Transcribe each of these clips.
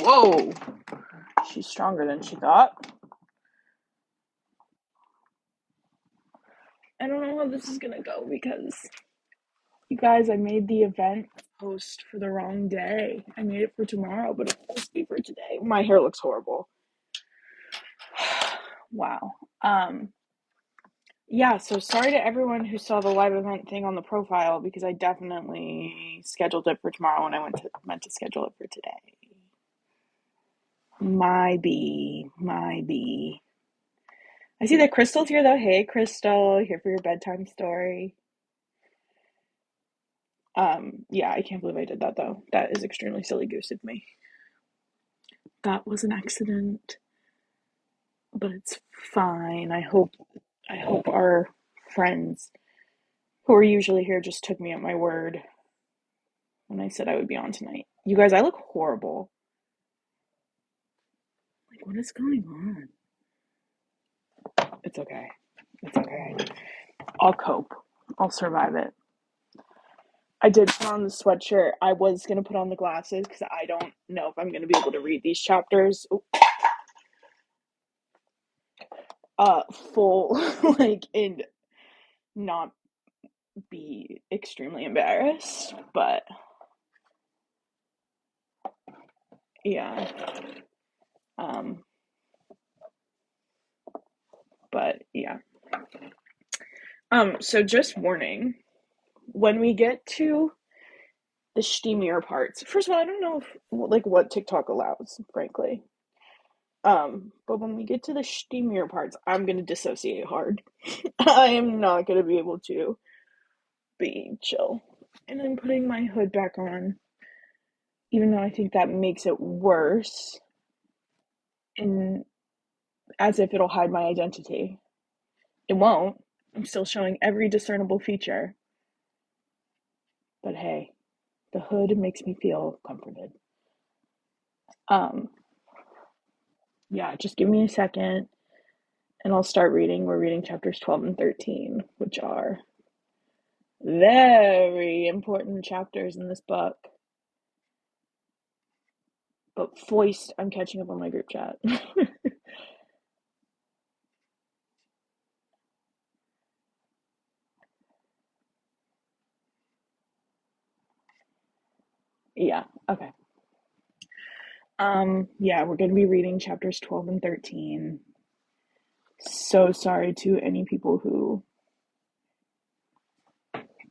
Whoa. She's stronger than she thought. I don't know how this is gonna go because, you guys, I made the event post for the wrong day. I made it for tomorrow, but it's supposed to be for today. My hair looks horrible. Wow. Yeah, so sorry to everyone who saw the live event thing on the profile because I definitely scheduled it for tomorrow when I meant to schedule it for today. My bee. I see that Crystal's here though. Hey Crystal, here for your bedtime story. Yeah, I can't believe I did that though. That is extremely silly goose of me. That was an accident, but it's fine. I hope our friends who are usually here just took me at my word when I said I would be on tonight. You guys, I look horrible. Like, what is going on? It's okay. It's okay. I'll cope. I'll survive it. I did put on the sweatshirt. I was going to put on the glasses because I don't know if I'm going to be able to read these chapters full, like, and not be extremely embarrassed. But yeah. Um, but yeah. So just warning, when we get to the steamier parts, first of all, I don't know if, like, what TikTok allows, frankly. But when we get to the steamier parts, I'm gonna dissociate hard. I am not gonna be able to be chill. And I'm putting my hood back on, even though I think that makes it worse, and as if it'll hide my identity. It won't. I'm still showing every discernible feature. But hey, the hood makes me feel comforted. Um, yeah, just give me a second and I'll start reading. We're reading chapters 12 and 13, which are very important chapters in this book. But foist, I'm catching up on my group chat. Yeah, okay. Yeah, we're gonna be reading chapters 12 and 13. So sorry to any people who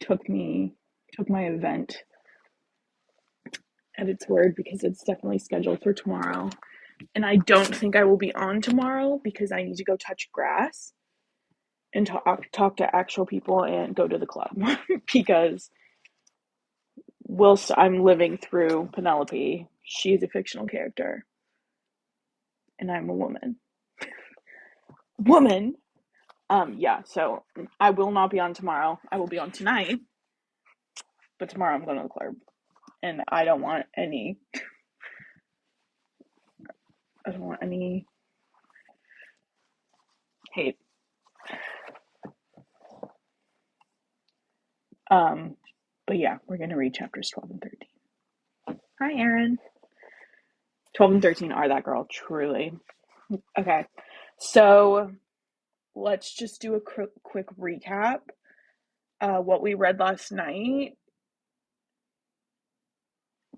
took my event at its word because it's definitely scheduled for tomorrow. And I don't think I will be on tomorrow because I need to go touch grass and talk to actual people and go to the club because whilst I'm living through Penelope, she is a fictional character and I'm a woman. Woman. Yeah, so I will not be on tomorrow. I will be on tonight, but tomorrow I'm going to the club and I don't want any hate. Um, but yeah, we're going to read chapters 12 and 13. Hi, Erin. 12 and 13 are that girl, truly. Okay, so let's just do a quick recap. What we read last night,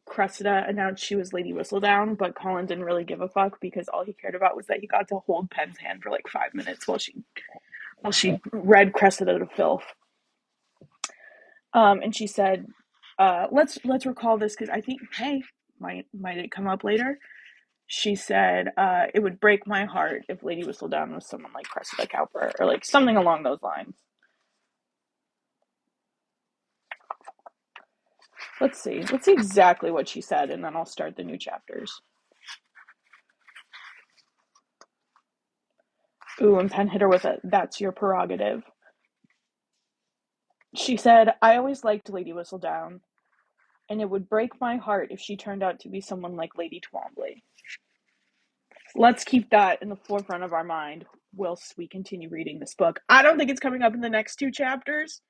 Cressida announced she was Lady Whistledown, but Colin didn't really give a fuck because all he cared about was that he got to hold Pen's hand for like 5 minutes while she read Cressida to filth. And she said, let's recall this because I think, hey, might it come up later. She said, it would break my heart if Lady Whistledown was someone like Cressida Cowper or like something along those lines. Let's see exactly what she said, and then I'll start the new chapters. Ooh, and Penn hit her with it. That's your prerogative. She said, I always liked Lady Whistledown, and it would break my heart if she turned out to be someone like Lady Twombly. Let's keep that in the forefront of our mind whilst we continue reading this book. I don't think it's coming up in the next two chapters,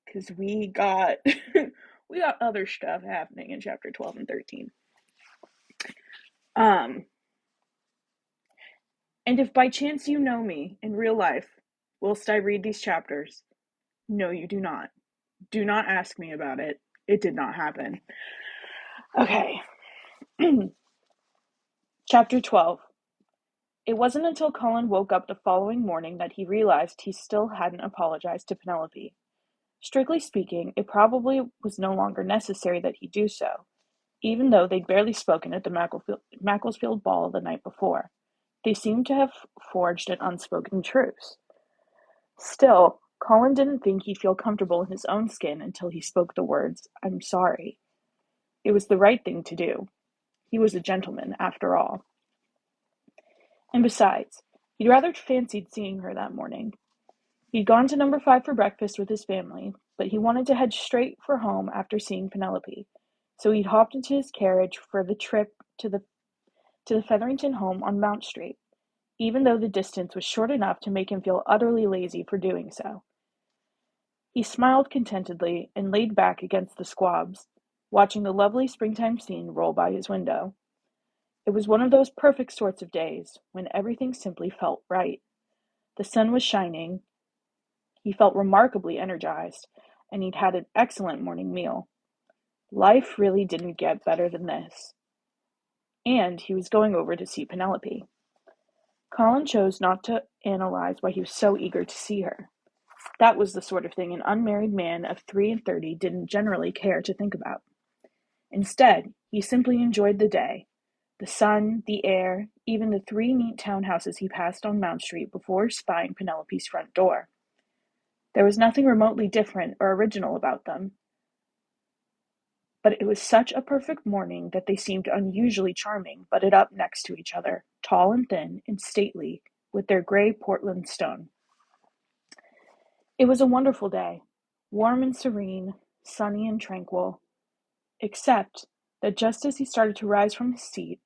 because we got we got other stuff happening in chapter 12 and 13. Um, and if by chance you know me in real life, whilst I read these chapters, no, you do not. Do not ask me about it. It did not happen. Okay. Chapter 12. It wasn't until Colin woke up the following morning that he realized he still hadn't apologized to Penelope. Strictly speaking, it probably was no longer necessary that he do so, even though they'd barely spoken at the Macclesfield ball the night before. They seemed to have forged an unspoken truce. Still, Colin didn't think he'd feel comfortable in his own skin until he spoke the words, "I'm sorry." It was the right thing to do. He was a gentleman, after all. And besides, he'd rather fancied seeing her that morning. He'd gone to number 5 for breakfast with his family, but he wanted to head straight for home after seeing Penelope, so he'd hopped into his carriage for the trip to the Featherington home on Mount Street, even though the distance was short enough to make him feel utterly lazy for doing so. He smiled contentedly and laid back against the squabs, watching the lovely springtime scene roll by his window. It was one of those perfect sorts of days when everything simply felt right. The sun was shining, he felt remarkably energized, and he'd had an excellent morning meal. Life really didn't get better than this. And he was going over to see Penelope. Colin chose not to analyze why he was so eager to see her. That was the sort of thing an unmarried man of 33 didn't generally care to think about. Instead, he simply enjoyed the day, the sun, the air, even the 3 neat townhouses he passed on Mount Street before spying Penelope's front door. There was nothing remotely different or original about them, but it was such a perfect morning that they seemed unusually charming, butted up next to each other, tall and thin and stately, with their gray Portland stone. It was a wonderful day, warm and serene, sunny and tranquil, except that just as he started to rise from his seat,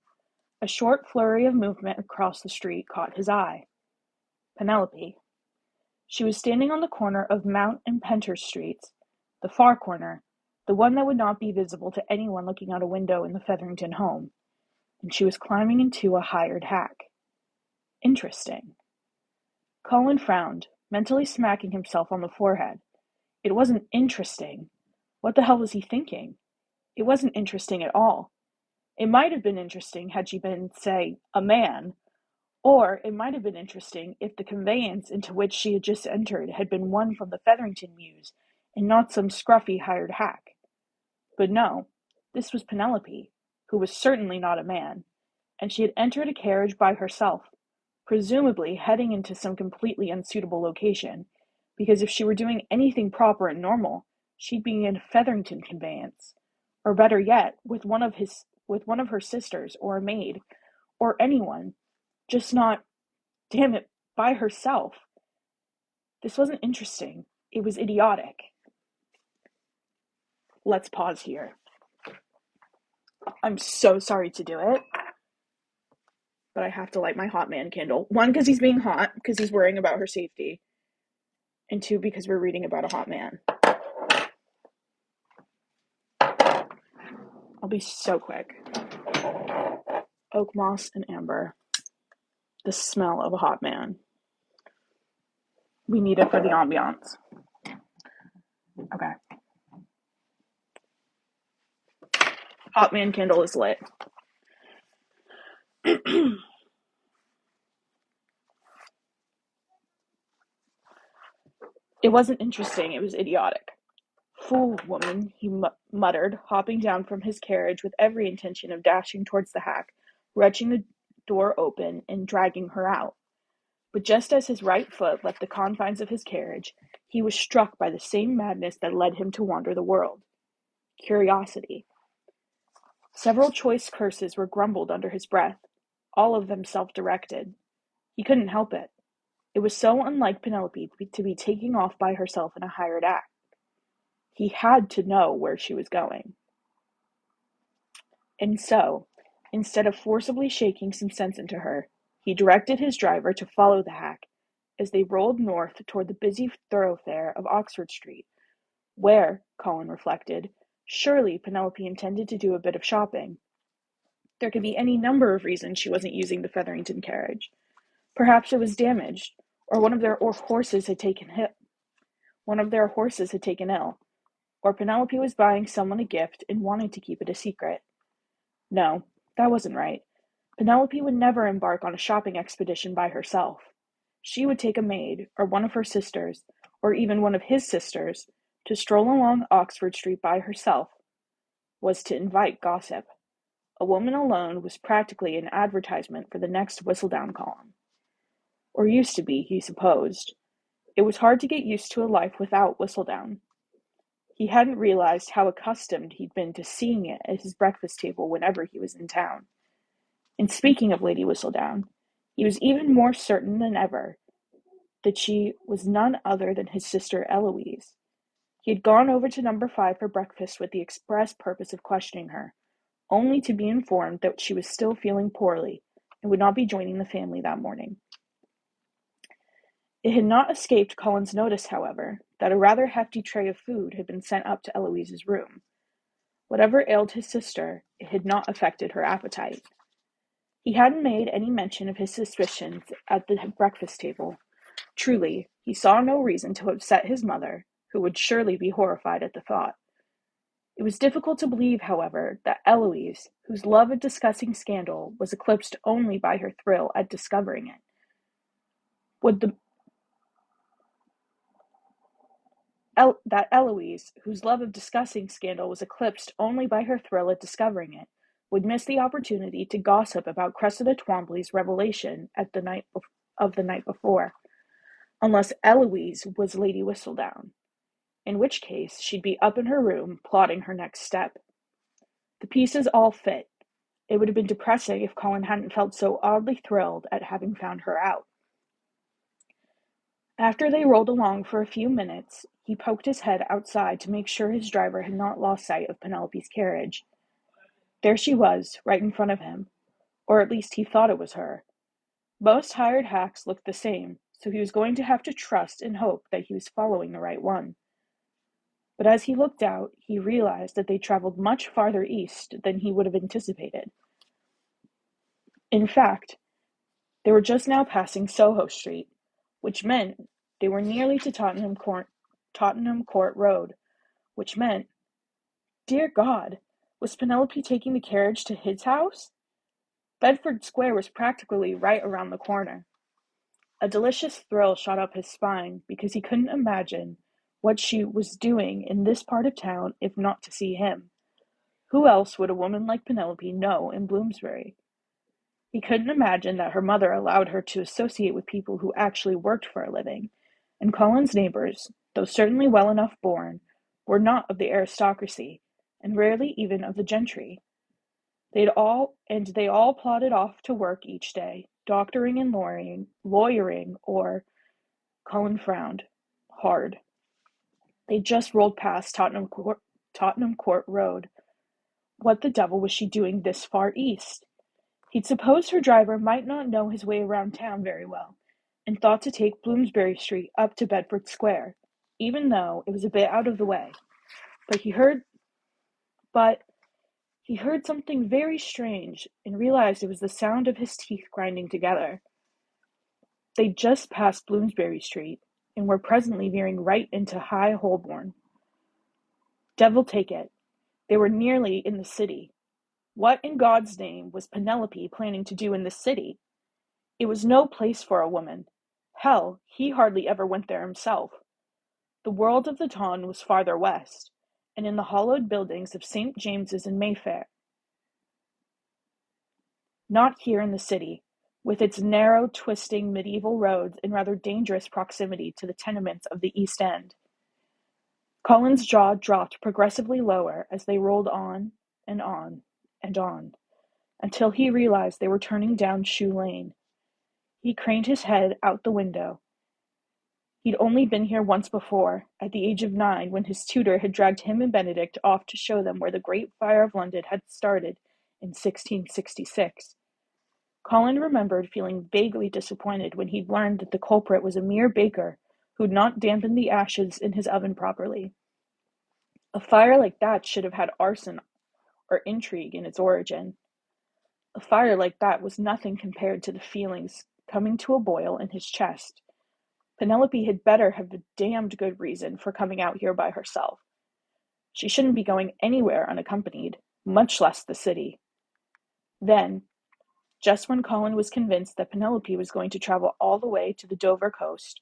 a short flurry of movement across the street caught his eye. Penelope. She was standing on the corner of Mount and Penter Streets, the far corner, the one that would not be visible to anyone looking out a window in the Featherington home, and she was climbing into a hired hack. Interesting. Colin frowned, mentally smacking himself on the forehead. It wasn't interesting. What the hell was he thinking? It wasn't interesting at all. It might have been interesting had she been, say, a man, or it might have been interesting if the conveyance into which she had just entered had been one from the Featherington Mews, and not some scruffy hired hack. But no, this was Penelope, who was certainly not a man, and she had entered a carriage by herself, presumably heading into some completely unsuitable location, because if she were doing anything proper and normal, she'd be in a Featherington conveyance, or better yet, with one of her sisters, or a maid, or anyone, just not, damn it, by herself. This wasn't interesting. It was idiotic. Let's pause here. I'm so sorry to do it, but I have to light my hot man candle. 1, because he's being hot, because he's worrying about her safety. And 2, because we're reading about a hot man. I'll be so quick. Oak moss and amber. The smell of a hot man. We need it for the ambiance. Okay. Hot man candle is lit. It wasn't interesting, it was idiotic. Fool, woman, he muttered, hopping down from his carriage with every intention of dashing towards the hack, wrenching the door open and dragging her out. But just as his right foot left the confines of his carriage, he was struck by the same madness that led him to wander the world. Curiosity. Several choice curses were grumbled under his breath, all of them self-directed. He couldn't help it. It was so unlike Penelope to be taking off by herself in a hired act. He had to know where she was going. And so, instead of forcibly shaking some sense into her, he directed his driver to follow the hack as they rolled north toward the busy thoroughfare of Oxford Street, where, Colin reflected, surely Penelope intended to do a bit of shopping. There could be any number of reasons she wasn't using the Featherington carriage. Perhaps it was damaged, or one of their horses had taken ill, or Penelope was buying someone a gift and wanted to keep it a secret. No, that wasn't right. Penelope would never embark on a shopping expedition by herself. She would take a maid, or one of her sisters, or even one of his sisters, to stroll along Oxford Street by herself, was to invite gossip. A woman alone was practically an advertisement for the next Whistledown column. Or used to be, he supposed. It was hard to get used to a life without Whistledown. He hadn't realized how accustomed he'd been to seeing it at his breakfast table whenever he was in town. And speaking of Lady Whistledown, he was even more certain than ever that she was none other than his sister Eloise. He had gone over to number 5 for breakfast with the express purpose of questioning her, only to be informed that she was still feeling poorly and would not be joining the family that morning. It had not escaped Colin's notice, however, that a rather hefty tray of food had been sent up to Eloise's room. Whatever ailed his sister, it had not affected her appetite. He hadn't made any mention of his suspicions at the breakfast table. Truly, he saw no reason to upset his mother, who would surely be horrified at the thought. It was difficult to believe, however, that Eloise, whose love of discussing scandal was eclipsed only by her thrill at discovering it, that Eloise, whose love of discussing scandal was eclipsed only by her thrill at discovering it, would miss the opportunity to gossip about Cressida Twombly's revelation of the night before, unless Eloise was Lady Whistledown, in which case she'd be up in her room plotting her next step. The pieces all fit. It would have been depressing if Colin hadn't felt so oddly thrilled at having found her out. After they rolled along for a few minutes, he poked his head outside to make sure his driver had not lost sight of Penelope's carriage. There she was, right in front of him, or at least he thought it was her. Most hired hacks looked the same, so he was going to have to trust and hope that he was following the right one. But as he looked out, he realized that they traveled much farther east than he would have anticipated. In fact, they were just now passing Soho Street, which meant they were nearly to Tottenham Court Road, which meant, dear God, was Penelope taking the carriage to his house? Bedford Square was practically right around the corner. A delicious thrill shot up his spine because he couldn't imagine what she was doing in this part of town if not to see him. Who else would a woman like Penelope know in Bloomsbury? He couldn't imagine that her mother allowed her to associate with people who actually worked for a living, and Colin's neighbors, though certainly well enough born, were not of the aristocracy, and rarely even of the gentry. They all plodded off to work each day, doctoring and lawyering, or, Colin frowned, hard. They just rolled past Tottenham Court Road. What the devil was she doing this far east? He'd supposed her driver might not know his way around town very well, and thought to take Bloomsbury Street up to Bedford Square, even though it was a bit out of the way. But he heard something very strange, and realized it was the sound of his teeth grinding together. They'd just passed Bloomsbury Street, and were presently veering right into High Holborn. Devil take it, they were nearly in the city. What in God's name was Penelope planning to do in the city? It was no place for a woman. Hell, he hardly ever went there himself. The world of the Ton was farther west, and in the hollowed buildings of St. James's and Mayfair. Not here in the city, with its narrow, twisting medieval roads in rather dangerous proximity to the tenements of the East End. Colin's jaw dropped progressively lower as they rolled on and on and on, until he realized they were turning down Shoe Lane. He craned his head out the window. He'd only been here once before, at the age of 9, when his tutor had dragged him and Benedict off to show them where the Great Fire of London had started in 1666. Colin remembered feeling vaguely disappointed when he'd learned that the culprit was a mere baker who'd not dampened the ashes in his oven properly. A fire like that should have had arson or intrigue in its origin. A fire like that was nothing compared to the feelings coming to a boil in his chest. Penelope had better have a damned good reason for coming out here by herself. She shouldn't be going anywhere unaccompanied, much less the city. Then, just when Colin was convinced that Penelope was going to travel all the way to the Dover coast,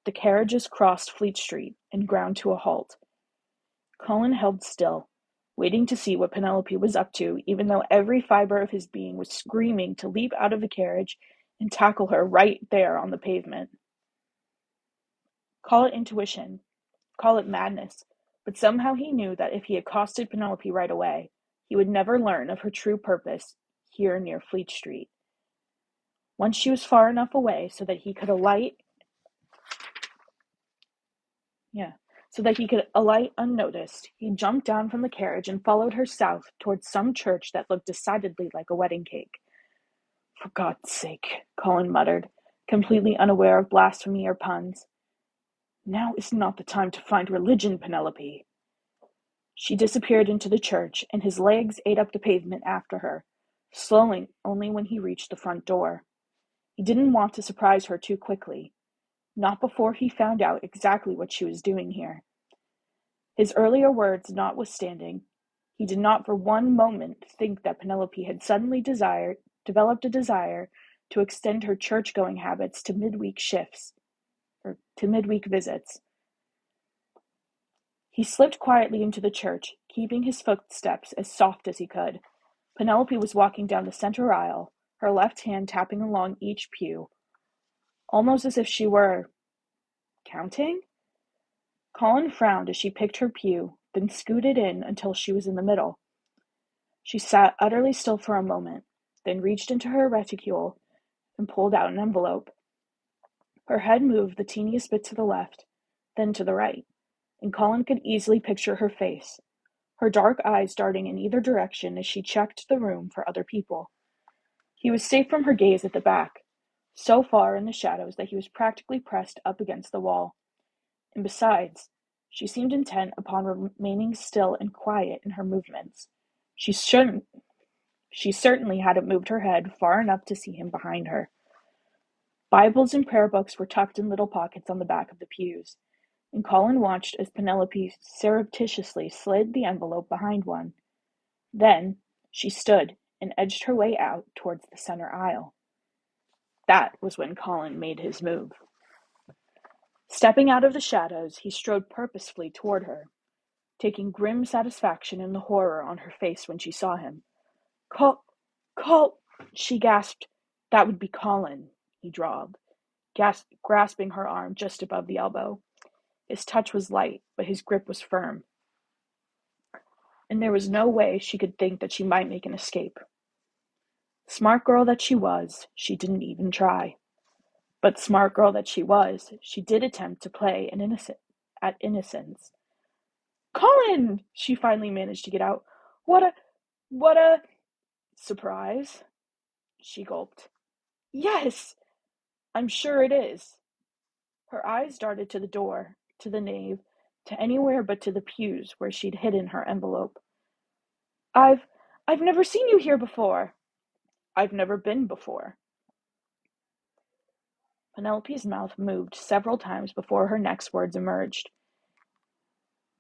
the carriages crossed Fleet Street and ground to a halt. Colin held still, waiting to see what Penelope was up to, even though every fiber of his being was screaming to leap out of the carriage and tackle her right there on the pavement. Call it intuition, call it madness, but somehow he knew that if he accosted Penelope right away, he would never learn of her true purpose here near Fleet Street. Once she was far enough away so that he could alight unnoticed, he jumped down from the carriage and followed her south towards some church that looked decidedly like a wedding cake. For God's sake, Colin muttered, completely unaware of blasphemy or puns. Now is not the time to find religion, Penelope. She disappeared into the church, and his legs ate up the pavement after her, slowing only when he reached the front door. He didn't want to surprise her too quickly, not before he found out exactly what she was doing here. His earlier words notwithstanding, he did not for one moment think that Penelope had suddenly developed a desire to extend her church-going habits to midweek visits. He slipped quietly into the church, keeping his footsteps as soft as he could. Penelope was walking down the center aisle, her left hand tapping along each pew, almost as if she were counting. Colin frowned as she picked her pew, then scooted in until she was in the middle. She sat utterly still for a moment, then reached into her reticule and pulled out an envelope. Her head moved the teeniest bit to the left, then to the right, and Colin could easily picture her face, her dark eyes darting in either direction as she checked the room for other people. He was safe from her gaze at the back, so far in the shadows that he was practically pressed up against the wall. And besides, she seemed intent upon remaining still and quiet in her movements. She certainly hadn't moved her head far enough to see him behind her. Bibles and prayer books were tucked in little pockets on the back of the pews, and Colin watched as Penelope surreptitiously slid the envelope behind one. Then she stood and edged her way out towards the center aisle. That was when Colin made his move. Stepping out of the shadows, he strode purposefully toward her, taking grim satisfaction in the horror on her face when she saw him. Call, she gasped. That would be Colin, he drawled, grasping her arm just above the elbow. His touch was light, but his grip was firm, and there was no way she could think that she might make an escape. Smart girl that she was, she didn't even try. But smart girl that she was, she did attempt to play at innocence. Colin! She finally managed to get out. What a surprise, she gulped. Yes, I'm sure it is. Her eyes darted to the door, to the nave, to anywhere but to the pews where she'd hidden her envelope. I've never seen you here before. I've never been before. Penelope's mouth moved several times before her next words emerged.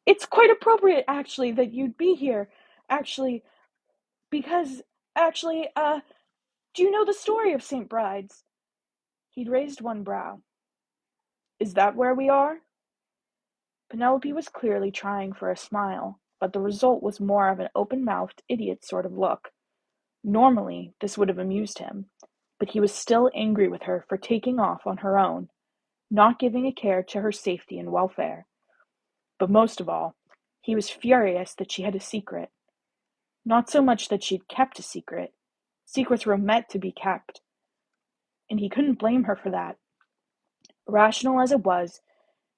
It's quite appropriate, actually, that you'd be here. Because, do you know the story of St. Bride's? He'd raised one brow. Is that where we are? Penelope was clearly trying for a smile, but the result was more of an open-mouthed, idiot sort of look. Normally, this would have amused him, but he was still angry with her for taking off on her own, not giving a care to her safety and welfare. But most of all, he was furious that she had a secret. Not so much that she'd kept a secret. Secrets were meant to be kept. And he couldn't blame her for that. Rational as it was,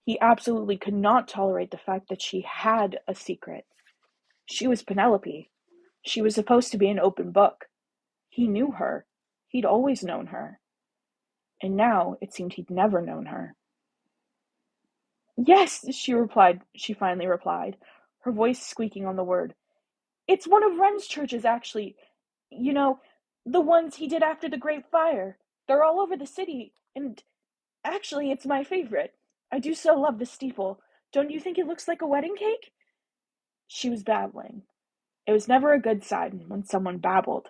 he absolutely could not tolerate the fact that she had a secret. She was Penelope. She was supposed to be an open book. He knew her. He'd always known her. And now it seemed he'd never known her. Yes, she finally replied, her voice squeaking on the word. It's one of Wren's churches, actually. You know, The ones he did after the Great Fire. They're all over the city, and actually, it's my favorite. I do so love the steeple. Don't you think it looks like a wedding cake? She was babbling. It was never a good sign when someone babbled.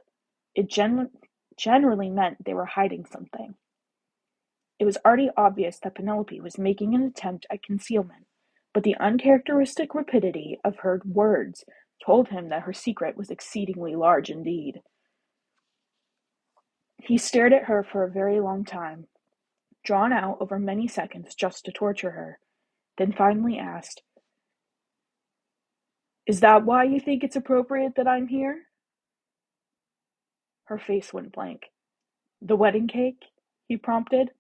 It generally meant they were hiding something. It was already obvious that Penelope was making an attempt at concealment, but the uncharacteristic rapidity of her words told him that her secret was exceedingly large indeed. He stared at her for a very long time, drawn out over many seconds just to torture her, then finally asked, "Is that why you think it's appropriate that I'm here?" Her face went blank. "The wedding cake?" he prompted.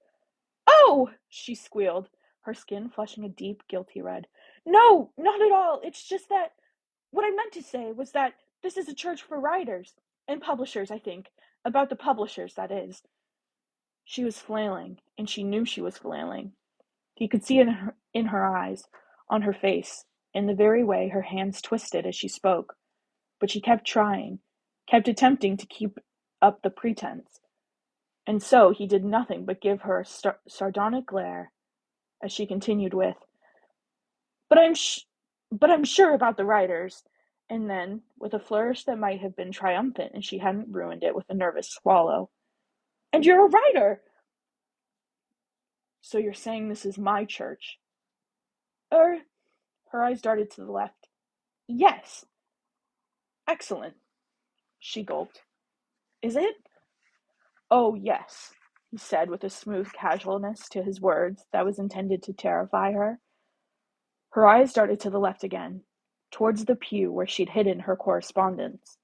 "Oh!" she squealed, her skin flushing a deep, guilty red. "No, not at all. It's just that what I meant to say was that this is a church for writers and publishers, I think. About the publishers, that is." She was flailing, and she knew she was flailing. He could see it in her eyes, on her face, in the very way her hands twisted as she spoke. But she kept trying, kept attempting to keep up the pretense. And so he did nothing but give her a sardonic glare as she continued with, "But I'm sure about the writers." And then, with a flourish that might have been triumphant if she hadn't ruined it with a nervous swallow, "And you're a writer! So you're saying this is my church?" Er, her eyes darted to the left. "Yes." "Excellent." She gulped. "Is it?" "Oh, yes," he said with a smooth casualness to his words that was intended to terrify her. Her eyes darted to the left again, towards the pew where she'd hidden her correspondence.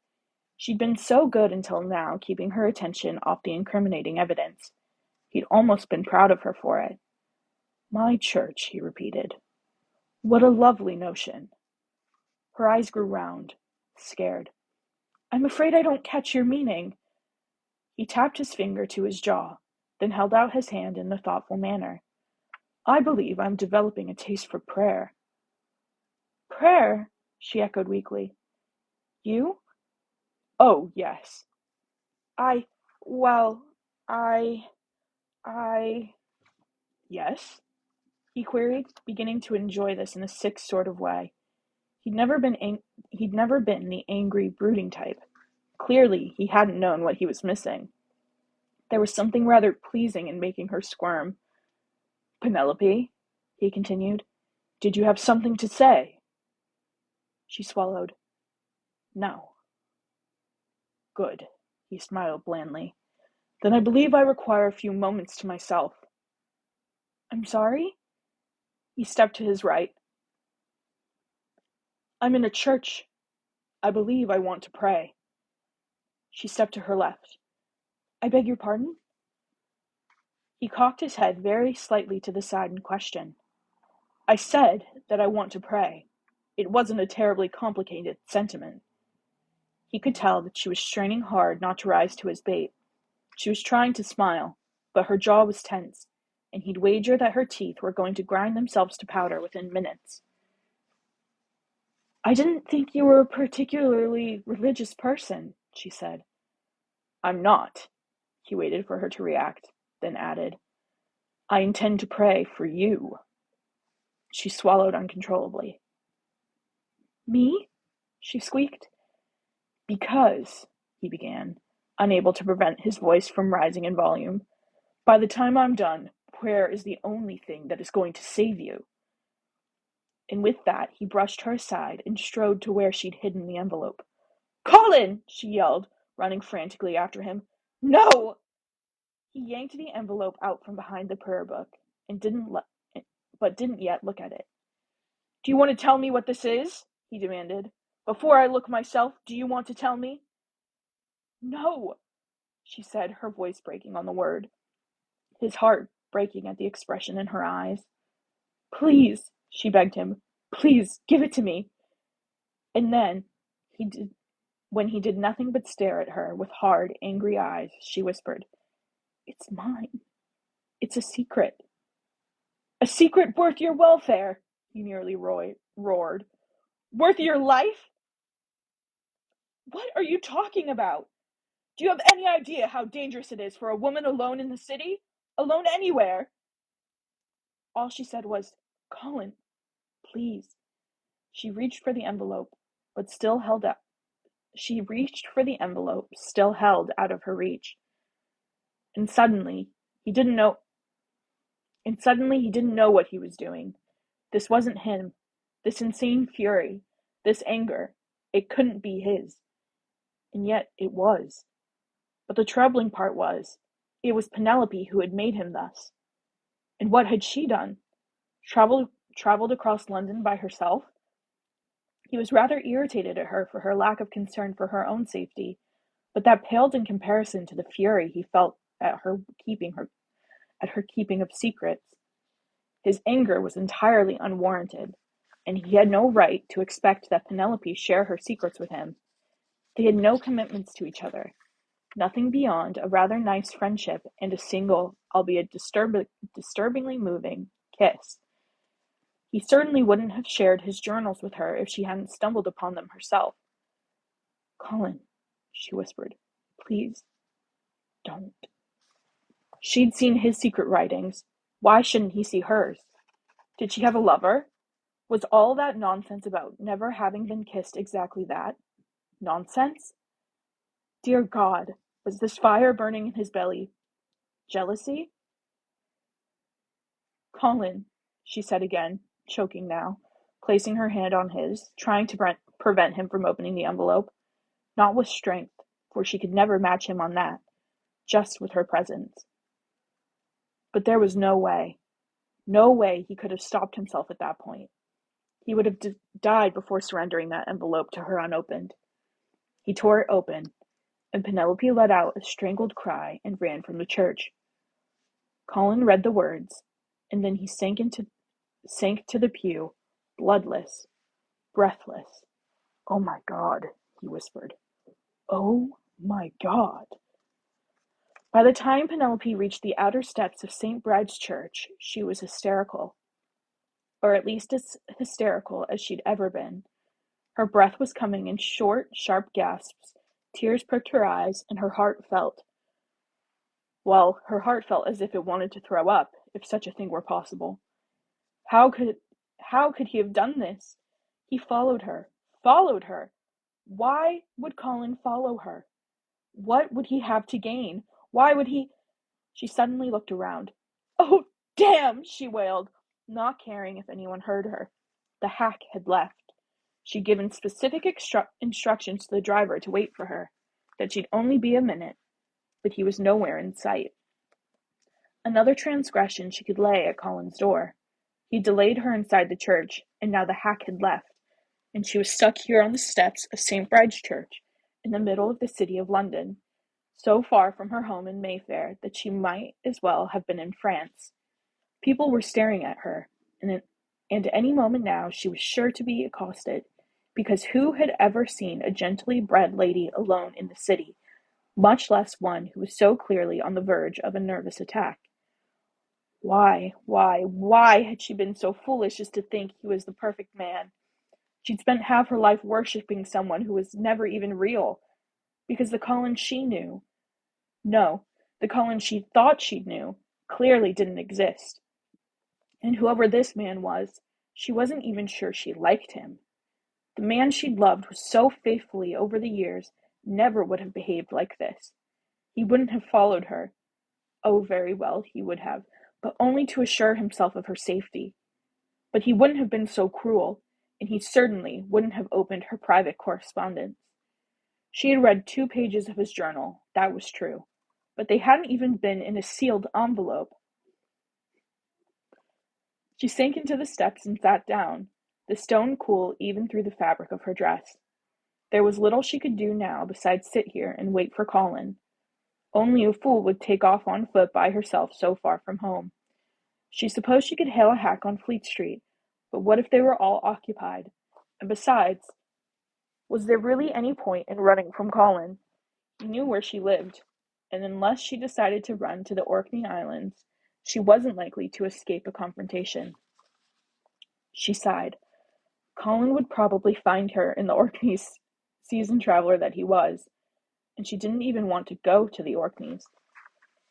She'd been so good until now, keeping her attention off the incriminating evidence. He'd almost been proud of her for it. "My church," he repeated. "What a lovely notion." Her eyes grew round, scared. "I'm afraid I don't catch your meaning." He tapped his finger to his jaw, then held out his hand in a thoughtful manner. "I believe I'm developing a taste for prayer." "Prayer?" she echoed weakly. "You?" "Oh, yes." "I, well, I, I, yes?" he queried, beginning to enjoy this in a sick sort of way. He'd never been the angry, brooding type. Clearly, he hadn't known what he was missing. There was something rather pleasing in making her squirm. "Penelope," he continued, "did you have something to say?" She swallowed. "No." "Good," he smiled blandly. "Then I believe I require a few moments to myself." "I'm sorry?" He stepped to his right. "I'm in a church. I believe I want to pray." She stepped to her left. "I beg your pardon?" He cocked his head very slightly to the side in question. "I said that I want to pray. It wasn't a terribly complicated sentiment." He could tell that she was straining hard not to rise to his bait. She was trying to smile, but her jaw was tense, and he'd wager that her teeth were going to grind themselves to powder within minutes. "I didn't think you were a particularly religious person," she said. "I'm not." He waited for her to react, then added, "I intend to pray for you." She swallowed uncontrollably. "Me?" she squeaked. "Because," he began, unable to prevent his voice from rising in volume, "by the time I'm done, prayer is the only thing that is going to save you." And with that, he brushed her aside and strode to where she'd hidden the envelope. "Colin!" she yelled, running frantically after him. "No!" He yanked the envelope out from behind the prayer book and didn't yet look at it. "Do you want to tell me what this is?" he demanded. "Before I look myself, do you want to tell me?" "No," she said, her voice breaking on the word, his heart breaking at the expression in her eyes. "Please," she begged him, "please, give it to me." And then, when he did nothing but stare at her with hard, angry eyes, she whispered, "It's mine. It's a secret." "A secret worth your welfare," he nearly roared. "Worth your life? What are you talking about?" Do you have any idea how dangerous it is for a woman alone in the city? Alone anywhere?" All she said was, "Colin, please." She reached for the envelope, but still held out. She reached for the envelope, still held out of her reach. And he didn't know, suddenly he didn't know what he was doing. This wasn't him. This insane fury, this anger, it couldn't be his. And yet it was. But the troubling part was, it was Penelope who had made him thus. And what had she done? Traveled across London by herself? He was rather irritated at her for her lack of concern for her own safety, but that paled in comparison to the fury he felt at her keeping of secrets. His anger was entirely unwarranted, and he had no right to expect that Penelope share her secrets with him. They had no commitments to each other, nothing beyond a rather nice friendship and a single, albeit disturbingly moving, kiss. He certainly wouldn't have shared his journals with her if she hadn't stumbled upon them herself. "Colin," she whispered, "please, don't." She'd seen his secret writings. Why shouldn't he see hers? Did she have a lover? Was all that nonsense about never having been kissed exactly that? Nonsense? Dear God, was this fire burning in his belly? Jealousy? "Colin," she said again, choking now, placing her hand on his, trying to prevent him from opening the envelope. Not with strength, for she could never match him on that, just with her presence. But there was no way he could have stopped himself at that point. He would have died before surrendering that envelope to her unopened. He tore it open, and Penelope let out a strangled cry and ran from the church. Colin read the words, and then he sank to the pew, bloodless, breathless. "Oh my God," he whispered. "Oh my God." By the time Penelope reached the outer steps of St. Bride's Church, she was hysterical, or at least as hysterical as she'd ever been. Her breath was coming in short, sharp gasps, tears pricked her eyes, and her heart felt as if it wanted to throw up, if such a thing were possible. How could he have done this? He followed her. Followed her! Why would Colin follow her? What would he have to gain? Why would he? She suddenly looked around. "Oh, damn!" she wailed, not caring if anyone heard her. The hack had left. She'd given specific instructions to the driver to wait for her, that she'd only be a minute, but he was nowhere in sight. Another transgression she could lay at Colin's door. He delayed her inside the church, and now the hack had left, and she was stuck here on the steps of St. Bride's Church, in the middle of the city of London, so far from her home in Mayfair that she might as well have been in France. People were staring at her, and any moment now she was sure to be accosted, because who had ever seen a gently bred lady alone in the city, much less one who was so clearly on the verge of a nervous attack? Why had she been so foolish as to think he was the perfect man? She'd spent half her life worshipping someone who was never even real, because the Colin she knew, no, the Colin she thought she knew, clearly didn't exist. And whoever this man was, she wasn't even sure she liked him. The man she'd loved so faithfully over the years never would have behaved like this. He wouldn't have followed her. Oh, very well, he would have, but only to assure himself of her safety. But he wouldn't have been so cruel, and he certainly wouldn't have opened her private correspondence. She had read 2 pages of his journal, that was true, but they hadn't even been in a sealed envelope. She sank into the steps and sat down, the stone cool even through the fabric of her dress. There was little she could do now besides sit here and wait for Colin. Only a fool would take off on foot by herself so far from home. She supposed she could hail a hack on Fleet Street, but what if they were all occupied? And besides, was there really any point in running from Colin? He knew where she lived, and unless she decided to run to the Orkney Islands, she wasn't likely to escape a confrontation. She sighed. Colin would probably find her in the Orkneys, seasoned traveler that he was. and she didn't even want to go to the Orkneys.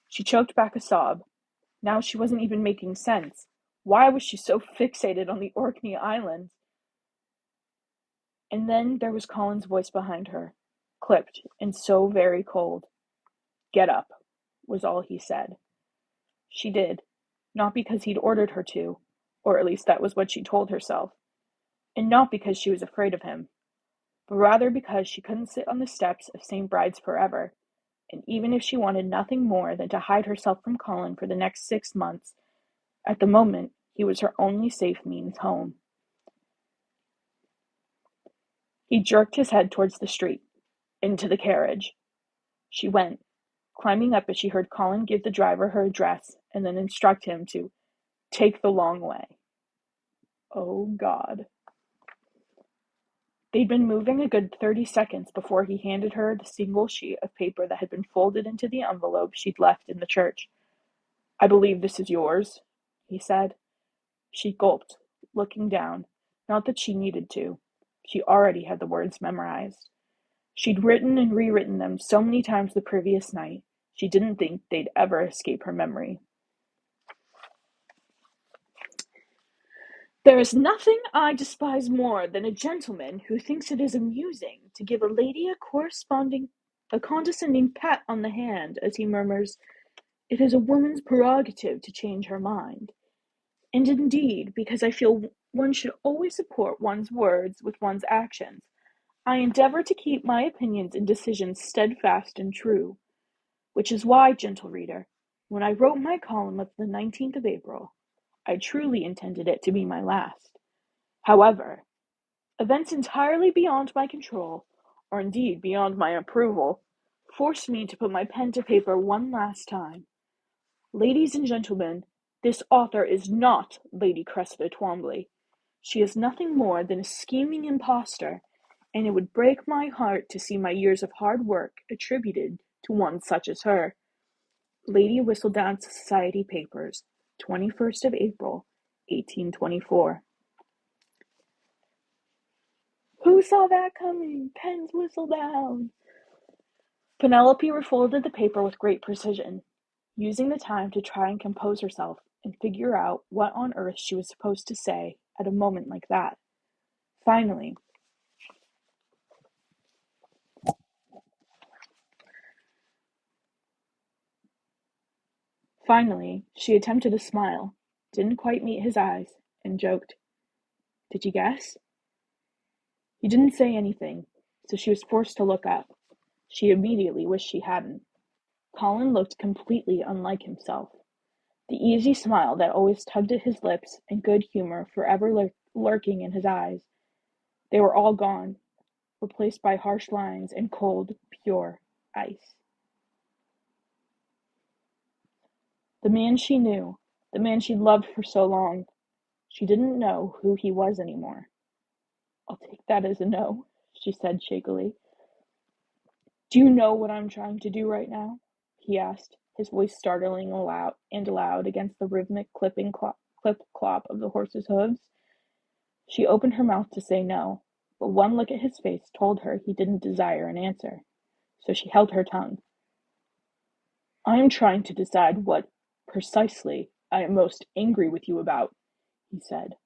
She choked back a sob. Now she wasn't even making sense. Why was she so fixated on the Orkney Islands? And then there was Colin's voice behind her, clipped and so very cold. "Get up," was all he said. She did, not because he'd ordered her to, or at least that was what she told herself, and not because she was afraid of him, but rather because she couldn't sit on the steps of St. Bride's forever, and even if she wanted nothing more than to hide herself from Colin for the next 6 months, at the moment he was her only safe means home. He jerked his head towards the street, into the carriage. She went, climbing up as she heard Colin give the driver her address and then instruct him to take the long way. Oh, God. They'd been moving a good 30 seconds before he handed her the single sheet of paper that had been folded into the envelope she'd left in the church. "I believe this is yours," he said. She gulped, looking down. Not that she needed to. She already had the words memorized. She'd written and rewritten them so many times the previous night, she didn't think they'd ever escape her memory. "There is nothing I despise more than a gentleman who thinks it is amusing to give a lady a condescending pat on the hand as he murmurs, 'It is a woman's prerogative to change her mind.' And indeed, because I feel one should always support one's words with one's actions, I endeavor to keep my opinions and decisions steadfast and true, which is why, gentle reader, when I wrote my column of the 19th of April, I truly intended it to be my last. However, events entirely beyond my control, or indeed beyond my approval, forced me to put my pen to paper one last time. Ladies and gentlemen, this author is not Lady Cressida Twombly. She is nothing more than a scheming impostor, and it would break my heart to see my years of hard work attributed to one such as her. Lady Whistledown's Society Papers, 21st of April, 1824. Who saw that coming? Pens whistle down. Penelope refolded the paper with great precision, using the time to try and compose herself and figure out what on earth she was supposed to say at a moment like that. Finally, she attempted a smile, didn't quite meet his eyes, and joked, "Did you guess?" He didn't say anything, so she was forced to look up. She immediately wished she hadn't. Colin looked completely unlike himself. The easy smile that always tugged at his lips and good humor forever lurking in his eyes. They were all gone, replaced by harsh lines and cold, pure ice. The man she knew, the man she'd loved for so long, she didn't know who he was anymore. "I'll take that as a no," she said shakily. "Do you know what I'm trying to do right now?" he asked, his voice startling aloud against the rhythmic clip-clop of the horse's hooves. She opened her mouth to say no, but one look at his face told her he didn't desire an answer, so she held her tongue. "I am trying to decide what, precisely, I am most angry with you about," he said,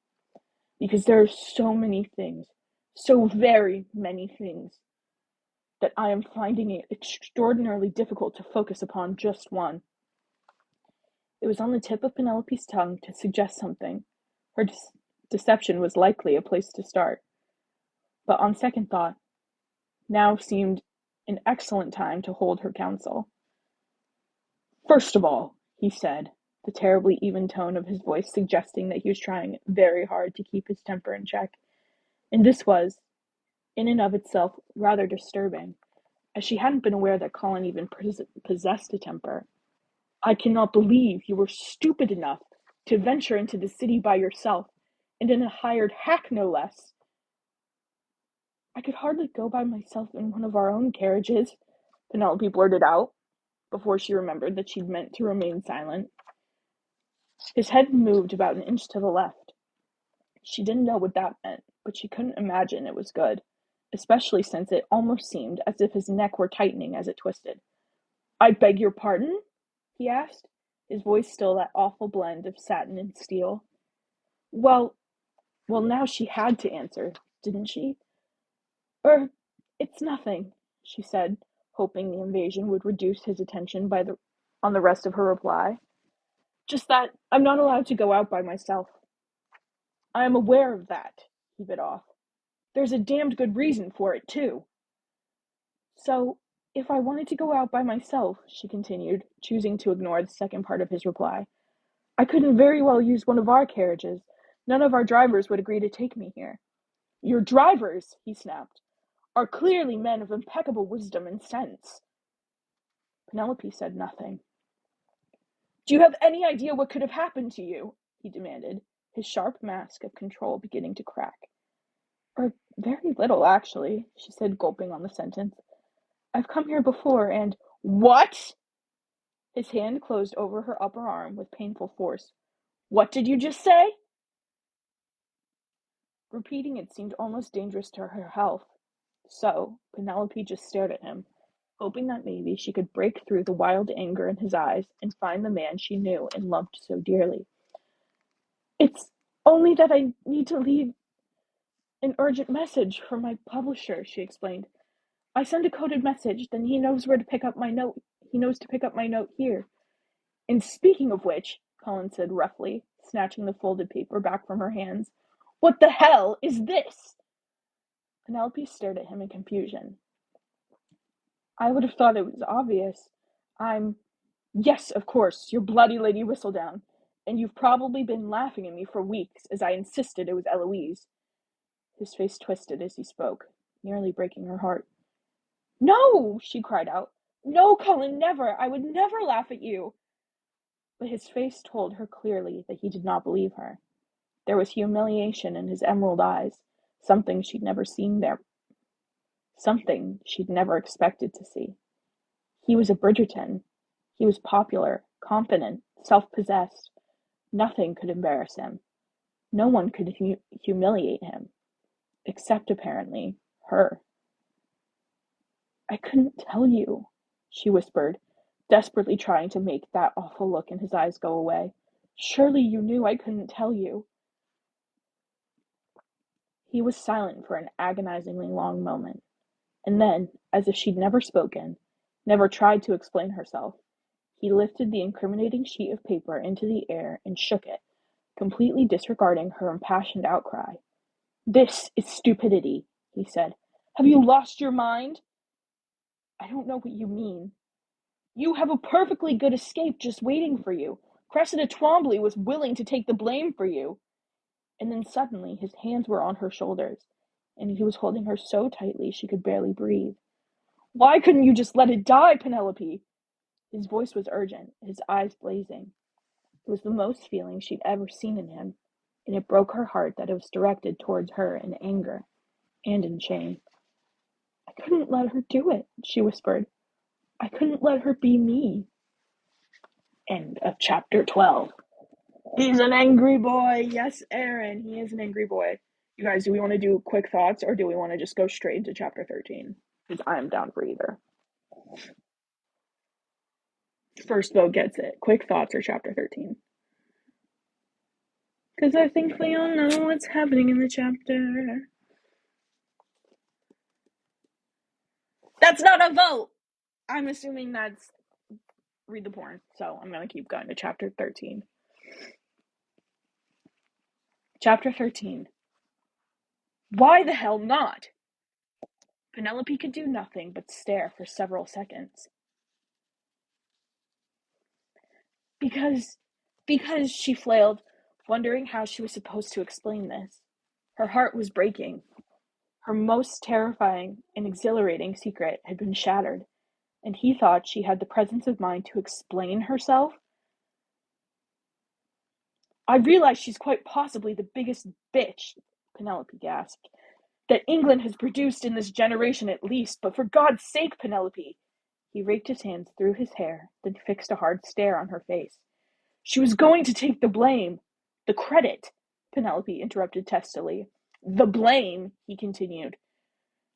"because there are so many things, so very many things, that I am finding it extraordinarily difficult to focus upon just one." It was on the tip of Penelope's tongue to suggest something. Her deception was likely a place to start. But on second thought, now seemed an excellent time to hold her counsel. "First of all," he said, the terribly even tone of his voice suggesting that he was trying very hard to keep his temper in check. And this was, in and of itself, rather disturbing, as she hadn't been aware that Colin even possessed a temper. "I cannot believe you were stupid enough to venture into the city by yourself, and in a hired hack, no less." "I could hardly go by myself in one of our own carriages," Penelope blurted out, before she remembered that she'd meant to remain silent. His head moved about an inch to the left. She didn't know what that meant, but she couldn't imagine it was good. especially since it almost seemed as if his neck were tightening as it twisted. "I beg your pardon?" he asked, his voice still that awful blend of satin and steel. Well, well, now she had to answer, didn't she? It's nothing, she said, hoping the invasion would reduce his attention on the rest of her reply. "Just that I'm not allowed to go out by myself." "I am aware of that," he bit off. "There's a damned good reason for it, too." "So, if I wanted to go out by myself," she continued, choosing to ignore the second part of his reply, "I couldn't very well use one of our carriages. None of our drivers would agree to take me here." "Your drivers," he snapped, "are clearly men of impeccable wisdom and sense." Penelope said nothing. "Do you have any idea what could have happened to you?" he demanded, his sharp mask of control beginning to crack. Very little, actually," she said, gulping on the sentence. "I've come here before, and—" "What?" His hand closed over her upper arm with painful force. "What did you just say?" Repeating it seemed almost dangerous to her health. So, Penelope just stared at him, hoping that maybe she could break through the wild anger in his eyes and find the man she knew and loved so dearly. "It's only that I need to leave an urgent message for my publisher," she explained. "I send a coded message, then he knows where to pick up my note. He knows to pick up my note here." "And speaking of which," Colin said roughly, snatching the folded paper back from her hands, "what the hell is this?" Penelope stared at him in confusion. "I would have thought it was obvious. I'm—" "Yes, of course, you're bloody Lady Whistledown. And you've probably been laughing at me for weeks, as I insisted it was Eloise." His face twisted as he spoke, nearly breaking her heart. "No!" she cried out. "No, Colin, never! I would never laugh at you!" But his face told her clearly that he did not believe her. There was humiliation in his emerald eyes, something she'd never seen there, something she'd never expected to see. He was a Bridgerton. He was popular, confident, self-possessed. Nothing could embarrass him. No one could humiliate him, except, apparently, her. "I couldn't tell you," she whispered, desperately trying to make that awful look in his eyes go away. "Surely you knew I couldn't tell you." He was silent for an agonizingly long moment, and then, as if she'd never spoken, never tried to explain herself, he lifted the incriminating sheet of paper into the air and shook it, completely disregarding her impassioned outcry. "This is stupidity," he said. "Have you lost your mind?" "I don't know what you mean." "You have a perfectly good escape just waiting for you. Cressida Twombly was willing to take the blame for you." And then suddenly his hands were on her shoulders, and he was holding her so tightly she could barely breathe. "Why couldn't you just let it die, Penelope?" His voice was urgent, his eyes blazing. It was the most feeling she'd ever seen in him, and it broke her heart that it was directed towards her in anger and in shame. "I couldn't let her do it," she whispered. "I couldn't let her be me." End of chapter 12. He's an angry boy. Yes, Aaron, he is an angry boy. You guys, do we want to do quick thoughts or do we want to just go straight into chapter 13? Because I'm down for either. First vote gets it. Quick thoughts or chapter 13? Because I think we all know what's happening in the chapter. That's not a vote! I'm assuming that's read the porn. So I'm going to keep going to chapter 13. Chapter 13. Why the hell not? Penelope could do nothing but stare for several seconds. Because she flailed, wondering how she was supposed to explain this. Her heart was breaking. Her most terrifying and exhilarating secret had been shattered, and he thought she had the presence of mind to explain herself. "I realize she's quite possibly the biggest bitch," Penelope gasped, "that England has produced in this generation at least, but for God's sake, Penelope!" He raked his hands through his hair, then fixed a hard stare on her face. "She was going to take the blame." "The credit," Penelope interrupted testily. "The blame," he continued.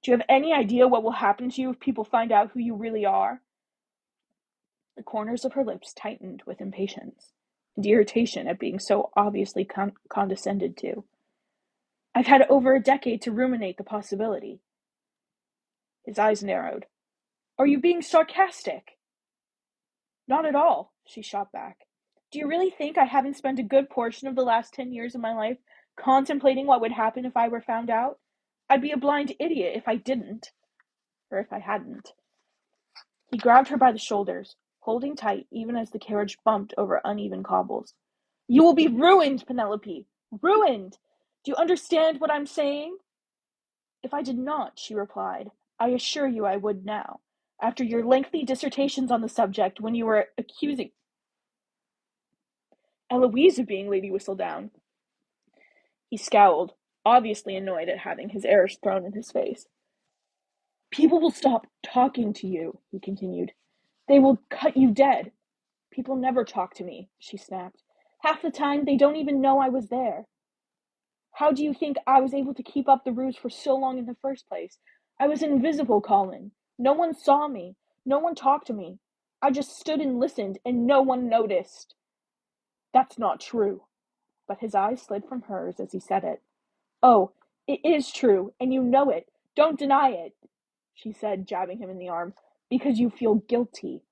Do you have any idea what will happen to you if people find out who you really are? The corners of her lips tightened with impatience and irritation at being so obviously condescended to. I've had over a decade to ruminate the possibility. His eyes narrowed. Are you being sarcastic? Not at all, she shot back. Do you really think I haven't spent a good portion of the last 10 years of my life contemplating what would happen if I were found out? I'd be a blind idiot if I didn't. Or if I hadn't. He grabbed her by the shoulders, holding tight even as the carriage bumped over uneven cobbles. You will be ruined, Penelope! Ruined! Do you understand what I'm saying? If I did not, she replied, I assure you I would now. After your lengthy dissertations on the subject, when you were accusing Eloise of being Lady Whistledown. He scowled, obviously annoyed at having his errors thrown in his face. People will stop talking to you, he continued. They will cut you dead. People never talk to me, she snapped. Half the time, they don't even know I was there. How do you think I was able to keep up the ruse for so long in the first place? I was invisible, Colin. No one saw me. No one talked to me. I just stood and listened, and no one noticed. That's not true. But his eyes slid from hers as he said it. Oh, it is true, and you know it. Don't deny it, she said, jabbing him in the arm, because you feel guilty.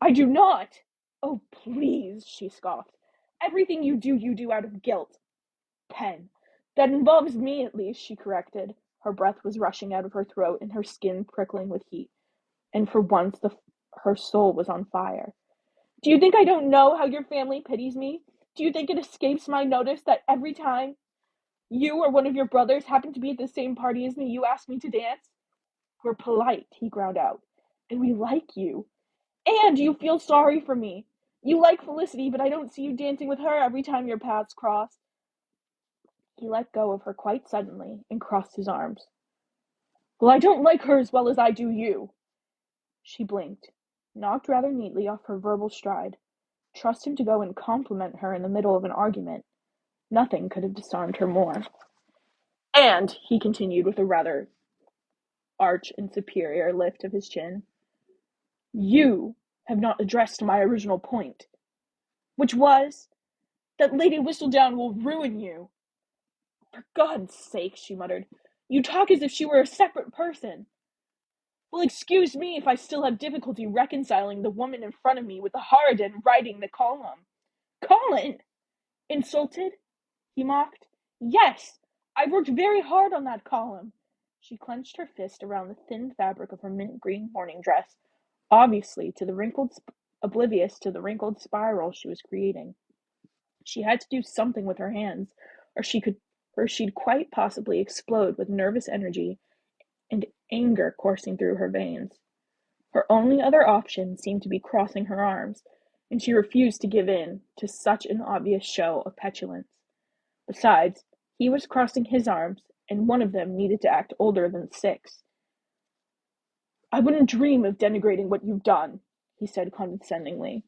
I do not. Oh, please, she scoffed. Everything you do out of guilt. Pen. That involves me, at least, she corrected. Her breath was rushing out of her throat and her skin prickling with heat. And for once, her soul was on fire. Do you think I don't know how your family pities me? Do you think it escapes my notice that every time you or one of your brothers happen to be at the same party as me, you ask me to dance? We're polite, he ground out. And we like you. And you feel sorry for me. You like Felicity, but I don't see you dancing with her every time your paths cross. He let go of her quite suddenly and crossed his arms. Well, I don't like her as well as I do you. She blinked, knocked rather neatly off her verbal stride. Trust him to go and compliment her in the middle of an argument. Nothing could have disarmed her more. And, he continued with a rather arch and superior lift of his chin, you have not addressed my original point, which was that Lady Whistledown will ruin you. For God's sake, she muttered, you talk as if she were a separate person. Well, excuse me if I still have difficulty reconciling the woman in front of me with the harridan writing the column. Colin! Insulted? He mocked. Yes, I've worked very hard on that column. She clenched her fist around the thin fabric of her mint green morning dress, obviously oblivious to the wrinkled spiral she was creating. She had to do something with her hands, or she'd quite possibly explode with nervous energy and anger coursing through her veins. Her only other option seemed to be crossing her arms, and she refused to give in to such an obvious show of petulance. Besides, he was crossing his arms, and one of them needed to act older than 6. I wouldn't dream of denigrating what you've done, he said condescendingly.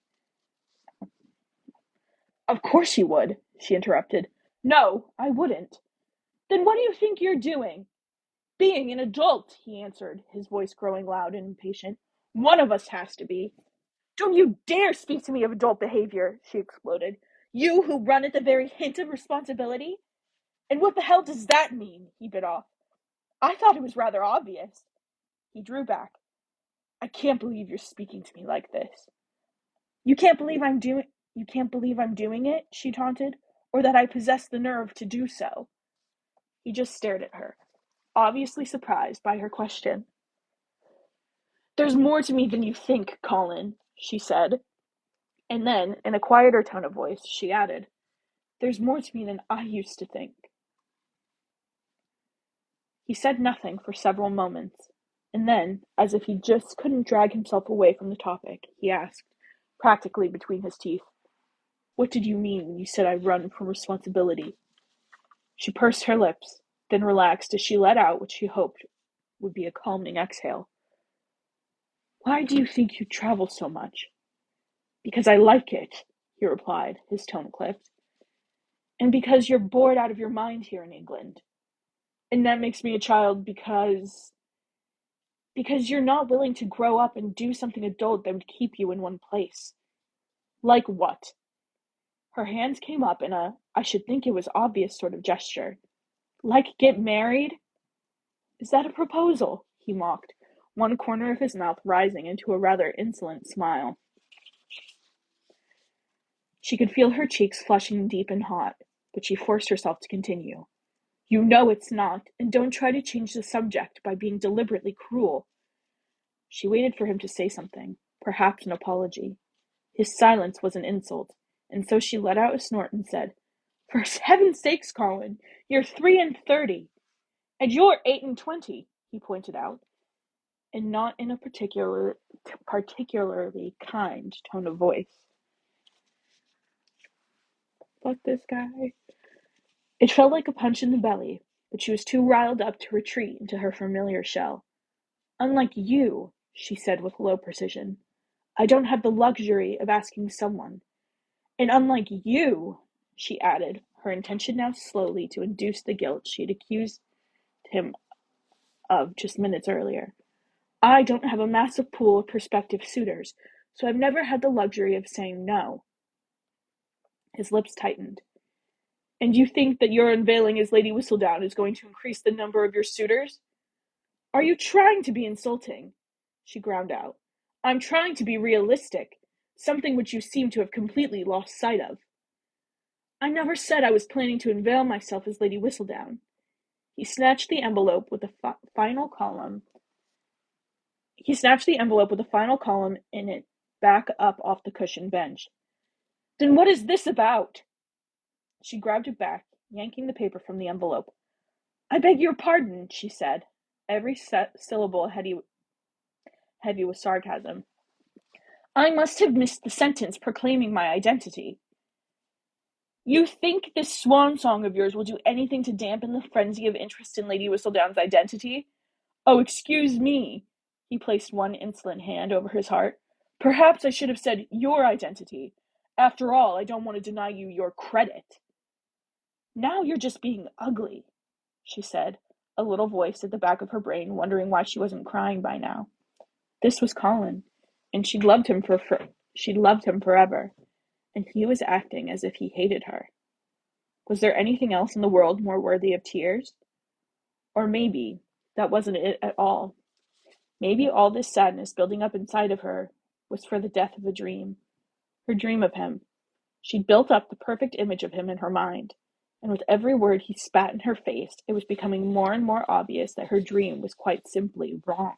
Of course you would, she interrupted. No, I wouldn't. Then what do you think you're doing? Being an adult, he answered, his voice growing loud and impatient. One of us has to be. Don't you dare speak to me of adult behavior, she exploded. You who run at the very hint of responsibility? And what the hell does that mean? He bit off. I thought it was rather obvious. He drew back. I can't believe you're speaking to me like this. You can't believe I'm doing it, she taunted, or that I possess the nerve to do so. He just stared at her, obviously surprised by her question. There's more to me than you think, Colin, she said. And then, in a quieter tone of voice, she added, there's more to me than I used to think. He said nothing for several moments, and then, as if he just couldn't drag himself away from the topic, he asked, practically between his teeth, what did you mean when you said I run from responsibility? She pursed her lips, then relaxed as she let out what she hoped would be a calming exhale. Why do you think you travel so much? Because I like it, he replied, his tone clipped. And because you're bored out of your mind here in England. And that makes me a child because Because you're not willing to grow up and do something adult that would keep you in one place. Like what? Her hands came up in a, I should think it was obvious sort of gesture. Like get married? Is that a proposal? He mocked, one corner of his mouth rising into a rather insolent smile. She could feel her cheeks flushing deep and hot, but she forced herself to continue. You know it's not, and don't try to change the subject by being deliberately cruel. She waited for him to say something, perhaps an apology. His silence was an insult, and so she let out a snort and said, For heaven's sakes, Colin, you're 33, and you're 28, he pointed out, and not in a particularly kind tone of voice. Fuck this guy. It felt like a punch in the belly, but she was too riled up to retreat into her familiar shell. Unlike you, she said with low precision, I don't have the luxury of asking someone. And unlike you, she added, her intention now slowly to induce the guilt she had accused him of just minutes earlier. I don't have a massive pool of prospective suitors, so I've never had the luxury of saying no. His lips tightened. And you think that your unveiling as Lady Whistledown is going to increase the number of your suitors? Are you trying to be insulting? She ground out. I'm trying to be realistic, something which you seem to have completely lost sight of. I never said I was planning to unveil myself as Lady Whistledown. He snatched the envelope with the final column. He snatched the envelope with the final column in it back up off the cushioned bench. Then what is this about? She grabbed it back, yanking the paper from the envelope. I beg your pardon, she said, every syllable heavy with sarcasm. I must have missed the sentence proclaiming my identity. You think this swan song of yours will do anything to dampen the frenzy of interest in Lady Whistledown's identity? Oh, excuse me. He placed one insolent hand over his heart. Perhaps I should have said your identity. After all, I don't want to deny you your credit. Now you're just being ugly, she said, a little voice at the back of her brain wondering why she wasn't crying by now. This was Colin, and she'd loved him forever, and he was acting as if he hated her. Was there anything else in the world more worthy of tears? Or maybe that wasn't it at all. Maybe all this sadness building up inside of her was for the death of a dream. Her dream of him. She'd built up the perfect image of him in her mind, and with every word he spat in her face, it was becoming more and more obvious that her dream was quite simply wrong.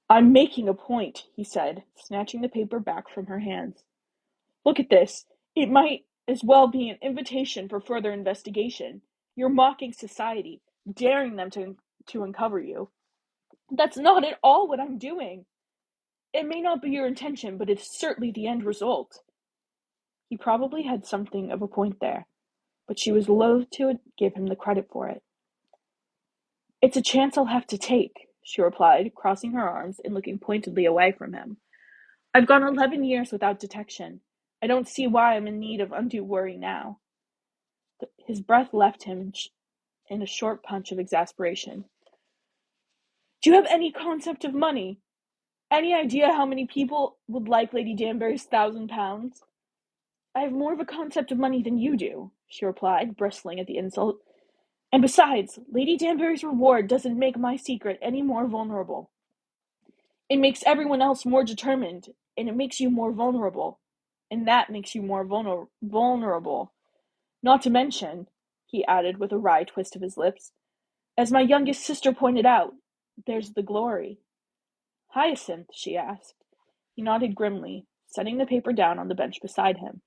I'm making a point, he said, snatching the paper back from her hands. Look at this. It might as well be an invitation for further investigation. You're mocking society, daring them to uncover you. That's not at all what I'm doing. It may not be your intention, but it's certainly the end result. He probably had something of a point there, but she was loath to give him the credit for it. It's a chance I'll have to take, she replied, crossing her arms and looking pointedly away from him. I've gone 11 years without detection. I don't see why I'm in need of undue worry now. His breath left him in a short punch of exasperation. Do you have any concept of money? Any idea how many people would like Lady Danbury's £1,000? I have more of a concept of money than you do, she replied, bristling at the insult. And besides, Lady Danbury's reward doesn't make my secret any more vulnerable. It makes everyone else more determined, and it makes you more vulnerable. And that makes you more vulnerable. Not to mention, he added with a wry twist of his lips, as my youngest sister pointed out, there's the glory. Hyacinth, she asked. He nodded grimly, setting the paper down on the bench beside him.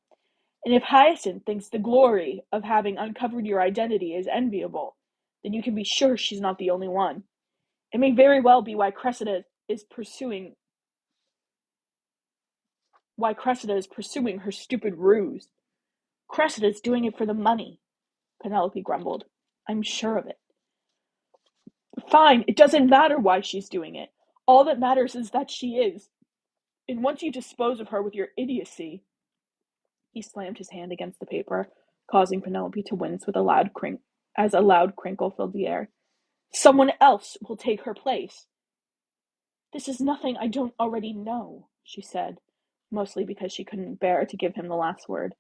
And if Hyacinth thinks the glory of having uncovered your identity is enviable, then you can be sure she's not the only one. It may very well be why Cressida is pursuing her stupid ruse. Cressida's doing it for the money, Penelope grumbled. I'm sure of it. Fine, it doesn't matter why she's doing it. All that matters is that she is. And once you dispose of her with your idiocy, he slammed his hand against the paper, causing Penelope to wince with as a loud crinkle filled the air. Someone else will take her place. This is nothing I don't already know, she said, mostly because she couldn't bear to give him the last word.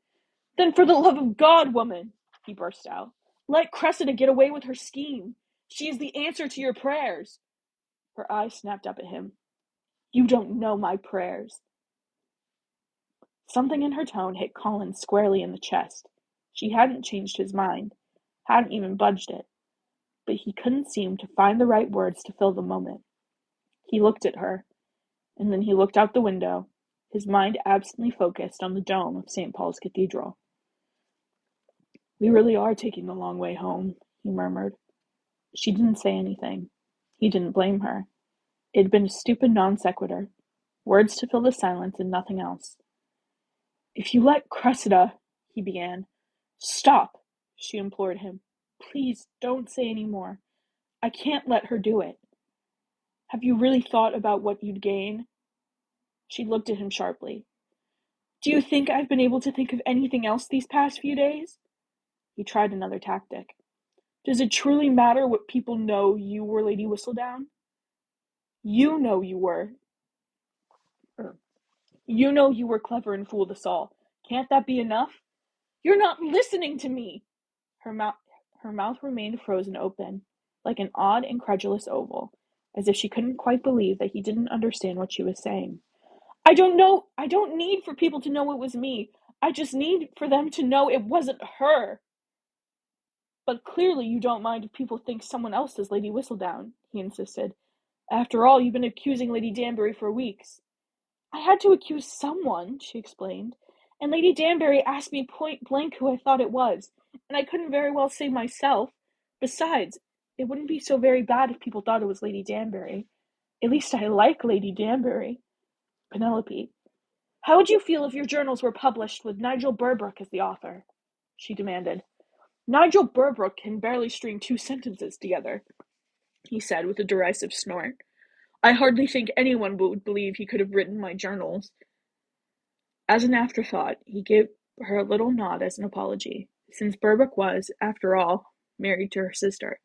Then for the love of God, woman, he burst out, let Cressida get away with her scheme. She is the answer to your prayers. Her eyes snapped up at him. You don't know my prayers. Something in her tone hit Colin squarely in the chest. She hadn't changed his mind, hadn't even budged it, but he couldn't seem to find the right words to fill the moment. He looked at her, and then he looked out the window, his mind absently focused on the dome of St. Paul's Cathedral. We really are taking the long way home, he murmured. She didn't say anything. He didn't blame her. It had been a stupid non sequitur, words to fill the silence and nothing else. If you let Cressida, he began. Stop, she implored him. Please don't say any more. I can't let her do it. Have you really thought about what you'd gain? She looked at him sharply. Do you think I've been able to think of anything else these past few days? He tried another tactic. Does it truly matter what people know you were Lady Whistledown? You know you were. You know you were clever and fooled us all. Can't that be enough? You're not listening to me! Her mouth, her mouth remained frozen open, like an odd, incredulous oval, as if she couldn't quite believe that he didn't understand what she was saying. I don't know. I don't need for people to know it was me. I just need for them to know it wasn't her. But clearly you don't mind if people think someone else is Lady Whistledown, he insisted. After all, you've been accusing Lady Danbury for weeks. I had to accuse someone, she explained, and Lady Danbury asked me point blank who I thought it was, and I couldn't very well say myself. Besides, it wouldn't be so very bad if people thought it was Lady Danbury. At least I like Lady Danbury. Penelope, how would you feel if your journals were published with Nigel Burbrook as the author? She demanded. Nigel Burbrook can barely string 2 sentences together, he said with a derisive snort. I hardly think anyone would believe he could have written my journals. As an afterthought, he gave her a little nod as an apology, since Burbrook was, after all, married to her sister.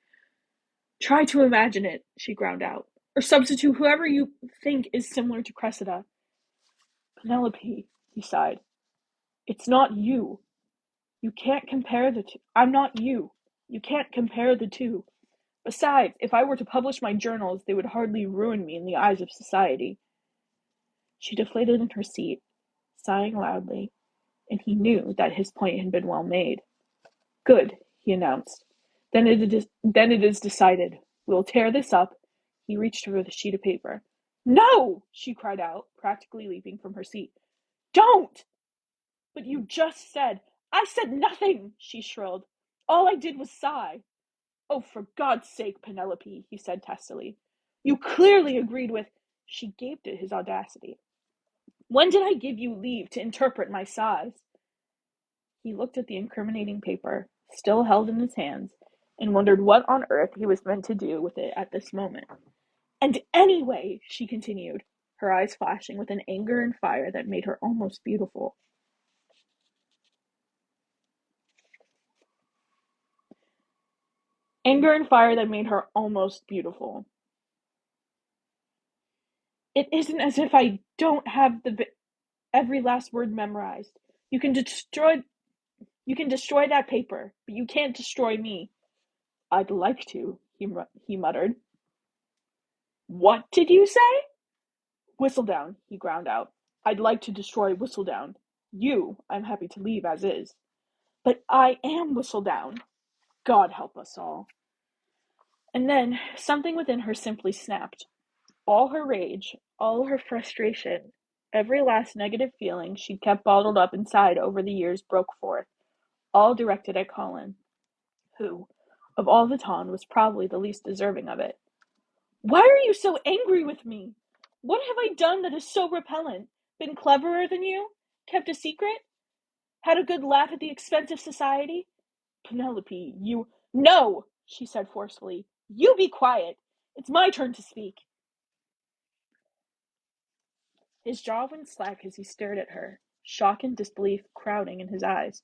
Try to imagine it, she ground out, or substitute whoever you think is similar to Cressida. Penelope, he sighed, it's not you. You can't compare the two. I'm not you. You can't compare the two. Besides, if I were to publish my journals, they would hardly ruin me in the eyes of society. She deflated in her seat, sighing loudly, and he knew that his point had been well made. Good, he announced. Then it is decided. We'll tear this up. He reached her with a sheet of paper. No! She cried out, practically leaping from her seat. Don't! But you just said. I said nothing, she shrilled. All I did was sigh. Oh, for God's sake, Penelope, he said testily. You clearly agreed with. She gaped at his audacity. When did I give you leave to interpret my sighs? He looked at the incriminating paper, still held in his hands, and wondered what on earth he was meant to do with it at this moment. And anyway, she continued, her eyes flashing with an anger and fire that made her almost beautiful. Anger and fire that made her almost beautiful. It isn't as if I don't have every last word memorized. You can destroy you can destroy that paper, but you can't destroy me. I'd like to, he muttered. What did you say? Whistledown, he ground out. I'd like to destroy Whistledown. You, I'm happy to leave as is. But I am Whistledown. God help us all. And then something within her simply snapped. All her rage, all her frustration, every last negative feeling she'd kept bottled up inside over the years broke forth, all directed at Colin, who, of all the ton, was probably the least deserving of it. Why are you so angry with me? What have I done that is so repellent? Been cleverer than you? Kept a secret? Had a good laugh at the expense of society? Penelope, you... No, she said forcefully. You be quiet. It's my turn to speak. His jaw went slack as he stared at her, shock and disbelief crowding in his eyes.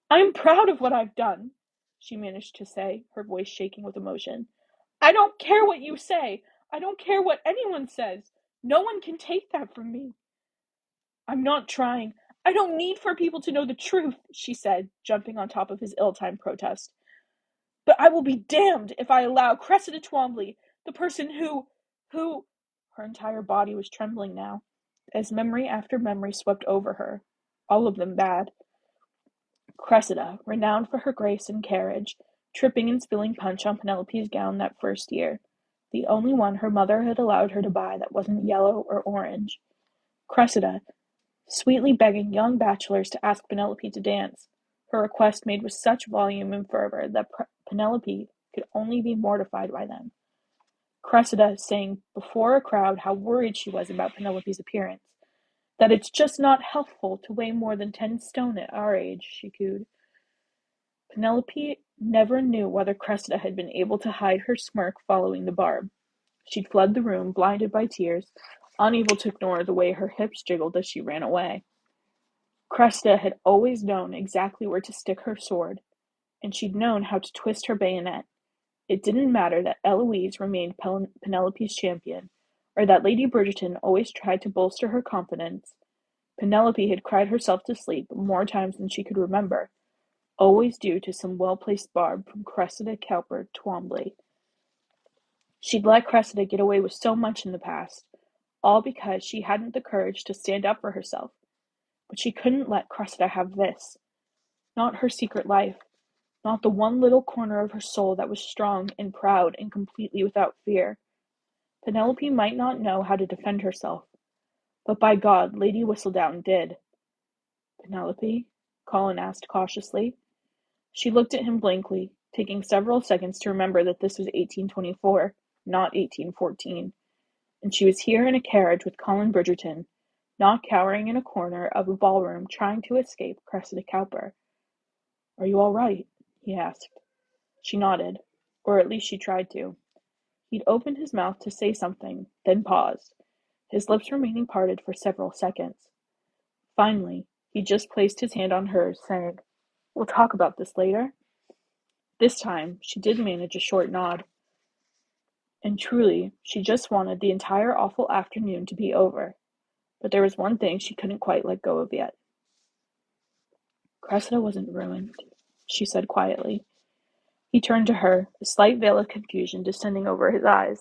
I'm proud of what I've done, she managed to say, her voice shaking with emotion. I don't care what you say. I don't care what anyone says. No one can take that from me. I'm not trying. I don't need for people to know the truth, she said, jumping on top of his ill-timed protest. But I will be damned if I allow Cressida Twombly, the person who... Her entire body was trembling now, as memory after memory swept over her, all of them bad. Cressida, renowned for her grace and carriage, tripping and spilling punch on Penelope's gown that first year, the only one her mother had allowed her to buy that wasn't yellow or orange. Cressida, sweetly begging young bachelors to ask Penelope to dance, her request made with such volume and fervor that Penelope could only be mortified by them. Cressida saying before a crowd how worried she was about Penelope's appearance, that it's just not healthful to weigh more than 10 stone at our age, she cooed. Penelope never knew whether Cressida had been able to hide her smirk following the barb. She'd fled the room, blinded by tears, unable to ignore the way her hips jiggled as she ran away. Cressida had always known exactly where to stick her sword, and she'd known how to twist her bayonet. It didn't matter that Eloise remained Penelope's champion, or that Lady Bridgerton always tried to bolster her confidence. Penelope had cried herself to sleep more times than she could remember, always due to some well-placed barb from Cressida Cowper Twombly. She'd let Cressida get away with so much in the past, all because she hadn't the courage to stand up for herself. But she couldn't let Cressida have this. Not her secret life. Not the one little corner of her soul that was strong and proud and completely without fear. Penelope might not know how to defend herself, but by God, Lady Whistledown did. Penelope? Colin asked cautiously. She looked at him blankly, taking several seconds to remember that this was 1824, not 1814, and she was here in a carriage with Colin Bridgerton, not cowering in a corner of a ballroom trying to escape Cressida Cowper. Are you all right? He asked. She nodded, or at least she tried to. He'd opened his mouth to say something, then paused, his lips remaining parted for several seconds. Finally, he just placed his hand on hers, saying, We'll talk about this later. This time, she did manage a short nod. And truly, she just wanted the entire awful afternoon to be over. But there was one thing she couldn't quite let go of yet. Cressida wasn't ruined, she said quietly. He turned to her, a slight veil of confusion descending over his eyes.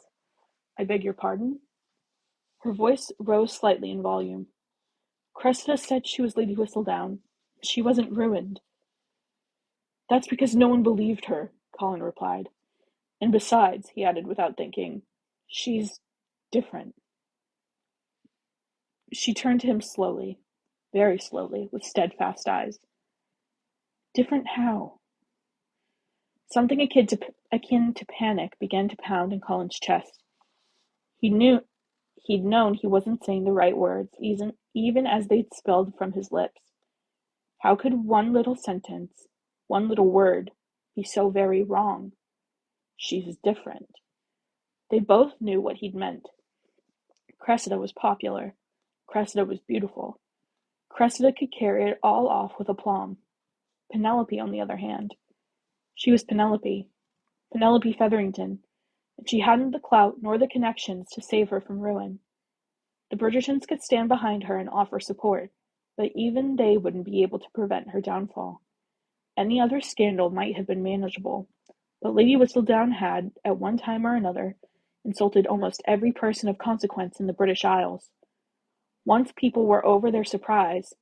I beg your pardon? Her voice rose slightly in volume. Cressida said she was Lady Whistledown. She wasn't ruined. That's because no one believed her, Colin replied. And besides, he added without thinking, she's different. She turned to him slowly, very slowly, with steadfast eyes. Different how? Something akin to panic began to pound in Colin's chest. He'd known he wasn't saying the right words, even as they'd spilled from his lips. How could one little sentence, one little word, be so very wrong? She's different. They both knew what he'd meant. Cressida was popular. Cressida was beautiful. Cressida could carry it all off with aplomb. Penelope, on the other hand, she was Penelope Featherington, and she hadn't the clout nor the connections to save her from ruin. The Bridgertons could stand behind her and offer support, but even they wouldn't be able to prevent her downfall. Any other scandal might have been manageable, but Lady Whistledown had, at one time or another, insulted almost every person of consequence in the British Isles. Once people were over their surprise,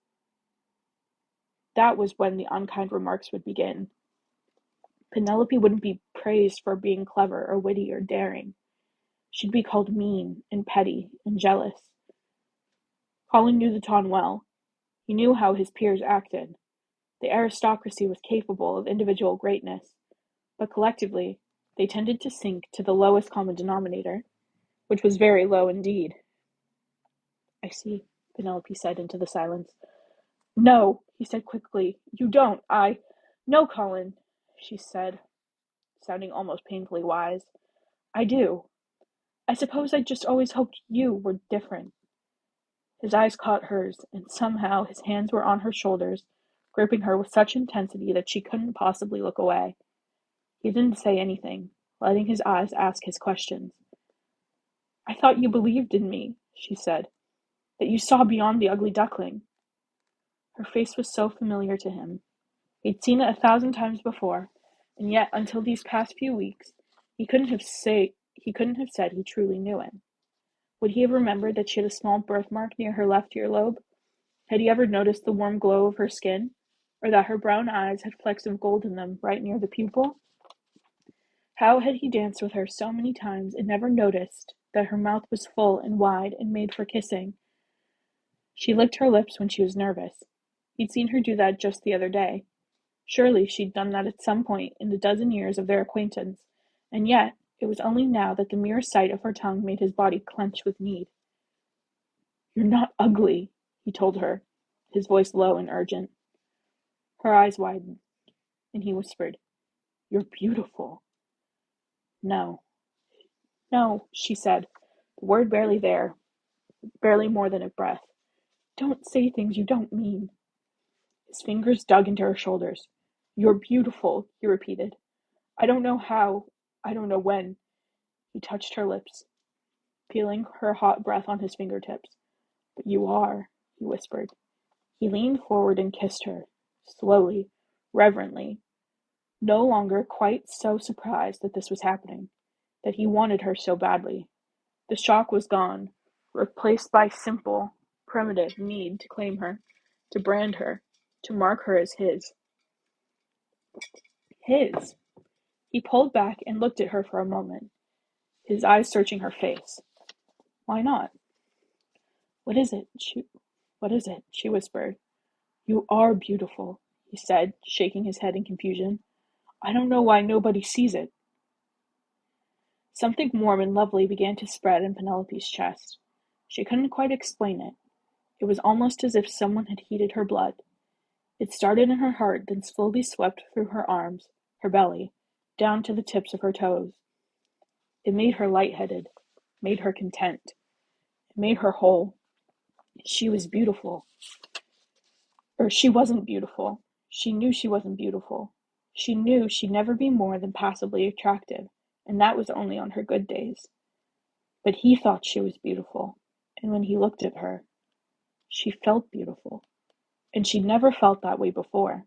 that was when the unkind remarks would begin. Penelope wouldn't be praised for being clever or witty or daring. She'd be called mean and petty and jealous. Colin knew the ton well. He knew how his peers acted. The aristocracy was capable of individual greatness, but collectively, they tended to sink to the lowest common denominator, which was very low indeed. I see, Penelope said into the silence. No, he said quickly. You don't. No, Colin, she said, sounding almost painfully wise. I do. I suppose I just always hoped you were different. His eyes caught hers, and somehow his hands were on her shoulders, gripping her with such intensity that she couldn't possibly look away. He didn't say anything, letting his eyes ask his questions. "I thought you believed in me," she said, "that you saw beyond the ugly duckling." Her face was so familiar to him. He'd seen it 1,000 times before, and yet until these past few weeks, he couldn't have said he truly knew it. Would he have remembered that she had a small birthmark near her left earlobe? Had he ever noticed the warm glow of her skin, or that her brown eyes had flecks of gold in them right near the pupil? How had he danced with her so many times and never noticed that her mouth was full and wide and made for kissing? She licked her lips when she was nervous. He'd seen her do that just the other day. Surely she'd done that at some point in the dozen years of their acquaintance, and yet it was only now that the mere sight of her tongue made his body clench with need. "You're not ugly," he told her, his voice low and urgent. Her eyes widened, and he whispered, "You're beautiful." "No, no," she said, the word barely there, barely more than a breath. "Don't say things you don't mean." His fingers dug into her shoulders. "You're beautiful," he repeated. "I don't know how, I don't know when." He touched her lips, feeling her hot breath on his fingertips. "But you are," he whispered. He leaned forward and kissed her, slowly, reverently, no longer quite so surprised that this was happening, that he wanted her so badly. The shock was gone, replaced by simple, primitive need to claim her, to brand her, to mark her as his. His! He pulled back and looked at her for a moment, his eyes searching her face. "Why not?" What is it?" she whispered. "You are beautiful," he said, shaking his head in confusion. "I don't know why nobody sees it." Something warm and lovely began to spread in Penelope's chest. She couldn't quite explain it. It was almost as if someone had heated her blood. It started in her heart, then slowly swept through her arms, her belly, down to the tips of her toes. It made her lightheaded, made her content. It made her whole. She was beautiful. Or she wasn't beautiful. She knew she wasn't beautiful. She knew she'd never be more than passably attractive, and that was only on her good days. But he thought she was beautiful, and when he looked at her, she felt beautiful, and she'd never felt that way before.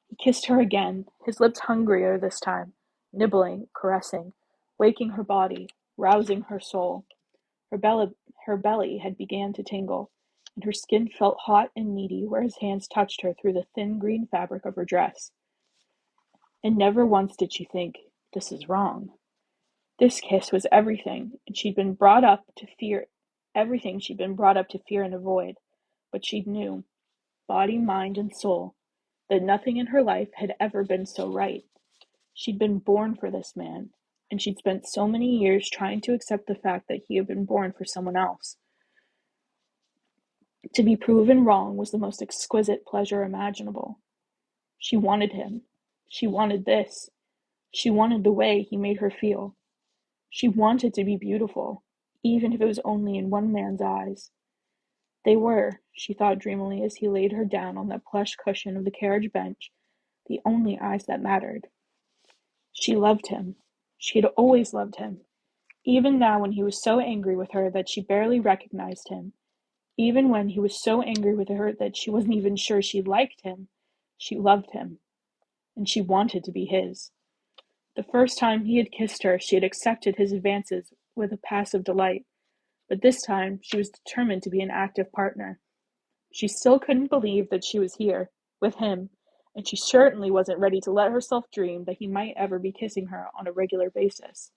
He kissed her again, his lips hungrier this time, nibbling, caressing, waking her body, rousing her soul. Her belly, her belly had began to tingle, and her skin felt hot and needy where his hands touched her through the thin green fabric of her dress. And never once did she think, "This is wrong." This kiss was everything, and she'd been brought up to fear everything she'd been brought up to fear and avoid. But she knew, body, mind, and soul, that nothing in her life had ever been so right. She'd been born for this man, and she'd spent so many years trying to accept the fact that he had been born for someone else. To be proven wrong was the most exquisite pleasure imaginable. She wanted him. She wanted this. She wanted the way he made her feel. She wanted to be beautiful, even if it was only in one man's eyes. They were, she thought dreamily as he laid her down on that plush cushion of the carriage bench, the only eyes that mattered. She loved him. She had always loved him. Even now when he was so angry with her that she barely recognized him, even when he was so angry with her that she wasn't even sure she liked him, she loved him, and she wanted to be his. The first time he had kissed her, she had accepted his advances with a passive delight, but this time she was determined to be an active partner. She still couldn't believe that she was here, with him, and she certainly wasn't ready to let herself dream that he might ever be kissing her on a regular basis.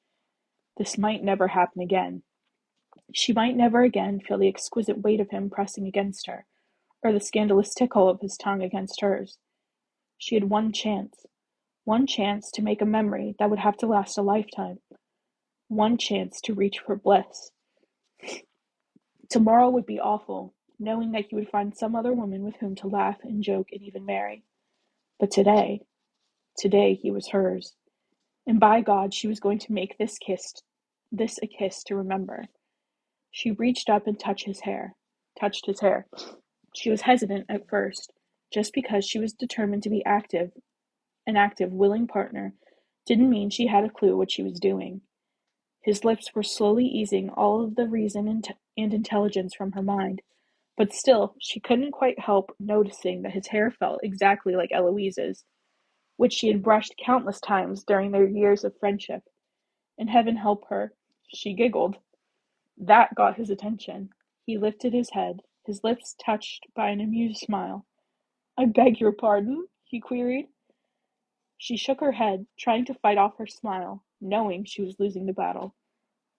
This might never happen again. She might never again feel the exquisite weight of him pressing against her, or the scandalous tickle of his tongue against hers. She had one chance to make a memory that would have to last a lifetime, one chance to reach for bliss. Tomorrow would be awful, knowing that he would find some other woman with whom to laugh and joke and even marry. But today he was hers. And by God, she was going to make this a kiss to remember. She reached up and touched his hair. She was hesitant at first, just because she was determined to be an active, willing partner, didn't mean she had a clue what she was doing. His lips were slowly easing all of the reason and intelligence from her mind, but still, she couldn't quite help noticing that his hair felt exactly like Eloise's, which she had brushed countless times during their years of friendship. And heaven help her, she giggled. That got his attention. He lifted his head, his lips touched by an amused smile. I beg your pardon? He queried. She shook her head, trying to fight off her smile, knowing she was losing the battle.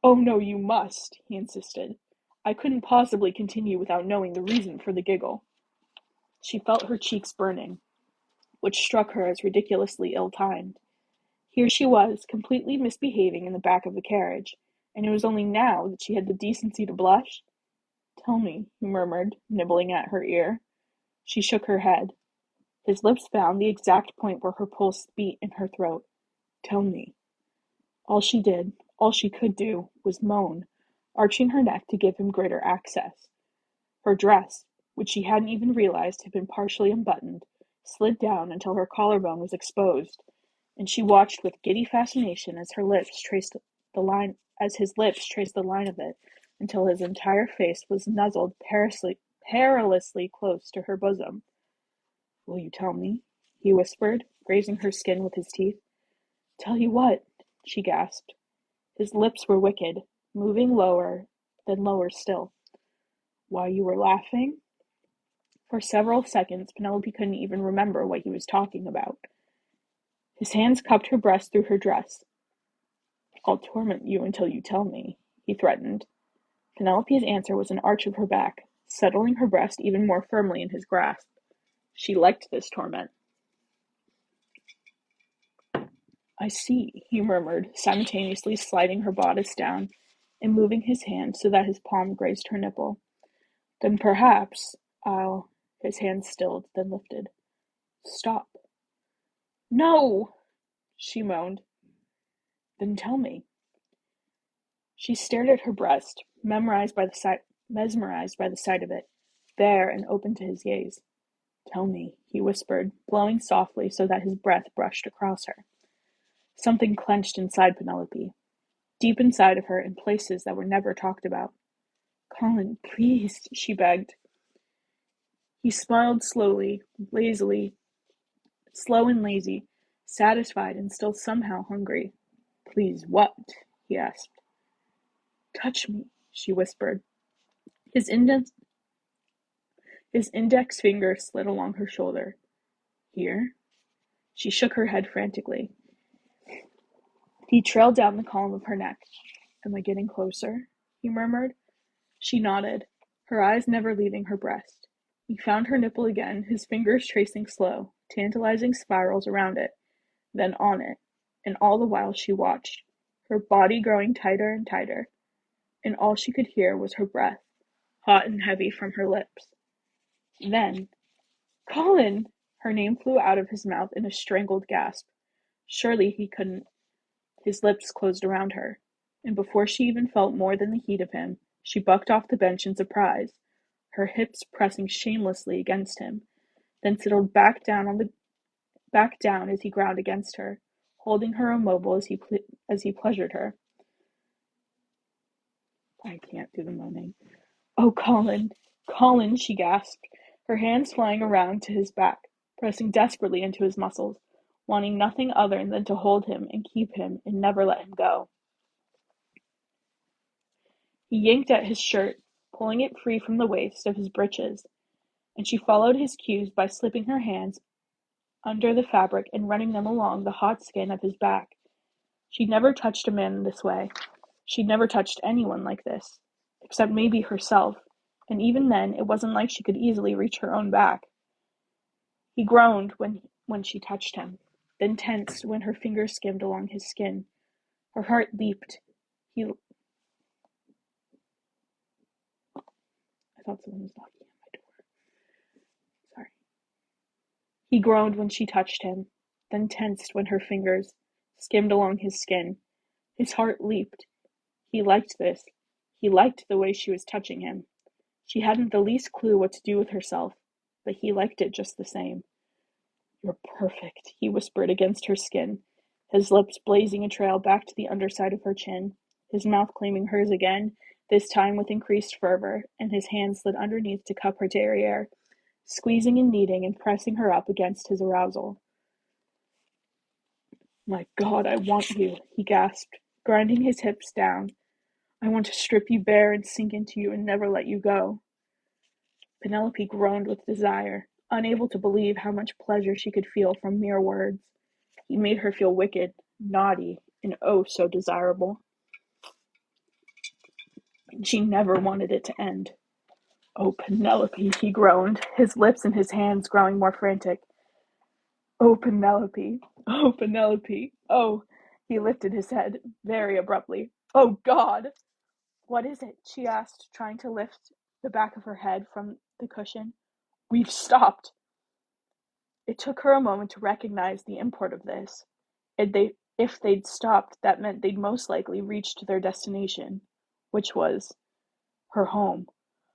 Oh no, you must, he insisted. I couldn't possibly continue without knowing the reason for the giggle. She felt her cheeks burning, which struck her as ridiculously ill-timed. Here she was, completely misbehaving in the back of the carriage, and it was only now that she had the decency to blush. Tell me, he murmured, nibbling at her ear. She shook her head. His lips found the exact point where her pulse beat in her throat. Tell me. All she did, all she could do, was moan, arching her neck to give him greater access. Her dress, which she hadn't even realized had been partially unbuttoned, slid down until her collarbone was exposed, and she watched with giddy fascination as his lips traced the line of it until his entire face was nuzzled perilously close to her bosom. Will you tell me? He whispered, grazing her skin with his teeth. Tell you what? She gasped. His lips were wicked, moving lower, then lower still. Why you were laughing? For several seconds, Penelope couldn't even remember what he was talking about. His hands cupped her breast through her dress. I'll torment you until you tell me, he threatened. Penelope's answer was an arch of her back, settling her breast even more firmly in his grasp. She liked this torment. I see, he murmured, simultaneously sliding her bodice down and moving his hand so that his palm grazed her nipple. Then perhaps I'll... His hand stilled, then lifted. Stop. No! She moaned. Then tell me. She stared at her breast, mesmerized by the sight of it, bare and open to his gaze. Tell me, he whispered, blowing softly so that his breath brushed across her. Something clenched inside Penelope, deep inside of her in places that were never talked about. Colin, please, she begged. He smiled slowly, lazily, slow and lazy, satisfied and still somehow hungry. Please, what? He asked. Touch me, she whispered. His index finger slid along her shoulder. Here? She shook her head frantically. He trailed down the column of her neck. Am I getting closer? He murmured. She nodded, her eyes never leaving her breast. He found her nipple again, his fingers tracing slow, tantalizing spirals around it, then on it, and all the while she watched, her body growing tighter and tighter, and all she could hear was her breath, hot and heavy from her lips. Then, Colin! Her name flew out of his mouth in a strangled gasp. Surely he couldn't. His lips closed around her, and before she even felt more than the heat of him, she bucked off the bench in surprise, her hips pressing shamelessly against him, then settled back down as he ground against her, holding her immobile as he pleasured her. I can't do the moaning. Oh, Colin, she gasped, her hands flying around to his back, pressing desperately into his muscles, wanting nothing other than to hold him and keep him and never let him go. He yanked at his shirt, pulling it free from the waist of his breeches, and she followed his cues by slipping her hands under the fabric and running them along the hot skin of his back. She'd never touched a man this way. She'd never touched anyone like this, except maybe herself, and even then it wasn't like she could easily reach her own back. He groaned when she touched him, then tensed when her fingers skimmed along his skin. Her heart leaped. I thought someone was knocking at my door. Sorry. He groaned when she touched him, then tensed when her fingers skimmed along his skin. His heart leaped. He liked this. He liked the way she was touching him. She hadn't the least clue what to do with herself, but he liked it just the same. You're perfect, he whispered against her skin, his lips blazing a trail back to the underside of her chin, his mouth claiming hers again, this time with increased fervor, and his hand slid underneath to cup her derriere, squeezing and kneading and pressing her up against his arousal. "My God, I want you," he gasped, grinding his hips down. "I want to strip you bare and sink into you and never let you go." Penelope groaned with desire, unable to believe how much pleasure she could feel from mere words. He made her feel wicked, naughty, and oh so desirable. She never wanted it to end. "Oh, Penelope," he groaned, his lips and his hands growing more frantic. "Oh, Penelope. Oh, Penelope. Oh." He lifted his head very abruptly. "Oh, God!" "What is it?" she asked, trying to lift the back of her head from the cushion. "We've stopped." It took her a moment to recognize the import of this. If they'd stopped, that meant they'd most likely reached their destination, which was her home.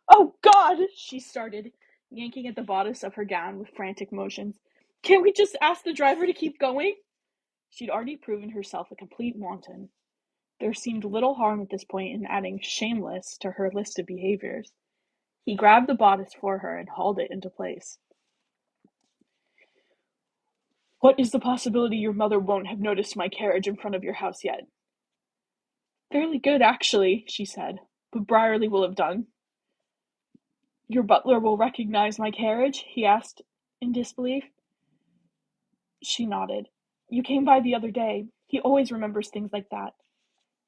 "Oh, God!" she started, yanking at the bodice of her gown with frantic motions. "Can't we just ask the driver to keep going?" She'd already proven herself a complete wanton. There seemed little harm at this point in adding "shameless" to her list of behaviors. He grabbed the bodice for her and hauled it into place. "What is the possibility your mother won't have noticed my carriage in front of your house yet?" "Fairly good, actually," she said, "but Brierly will have done." "Your butler will recognize my carriage?" he asked in disbelief. She nodded. "You came by the other day. He always remembers things like that."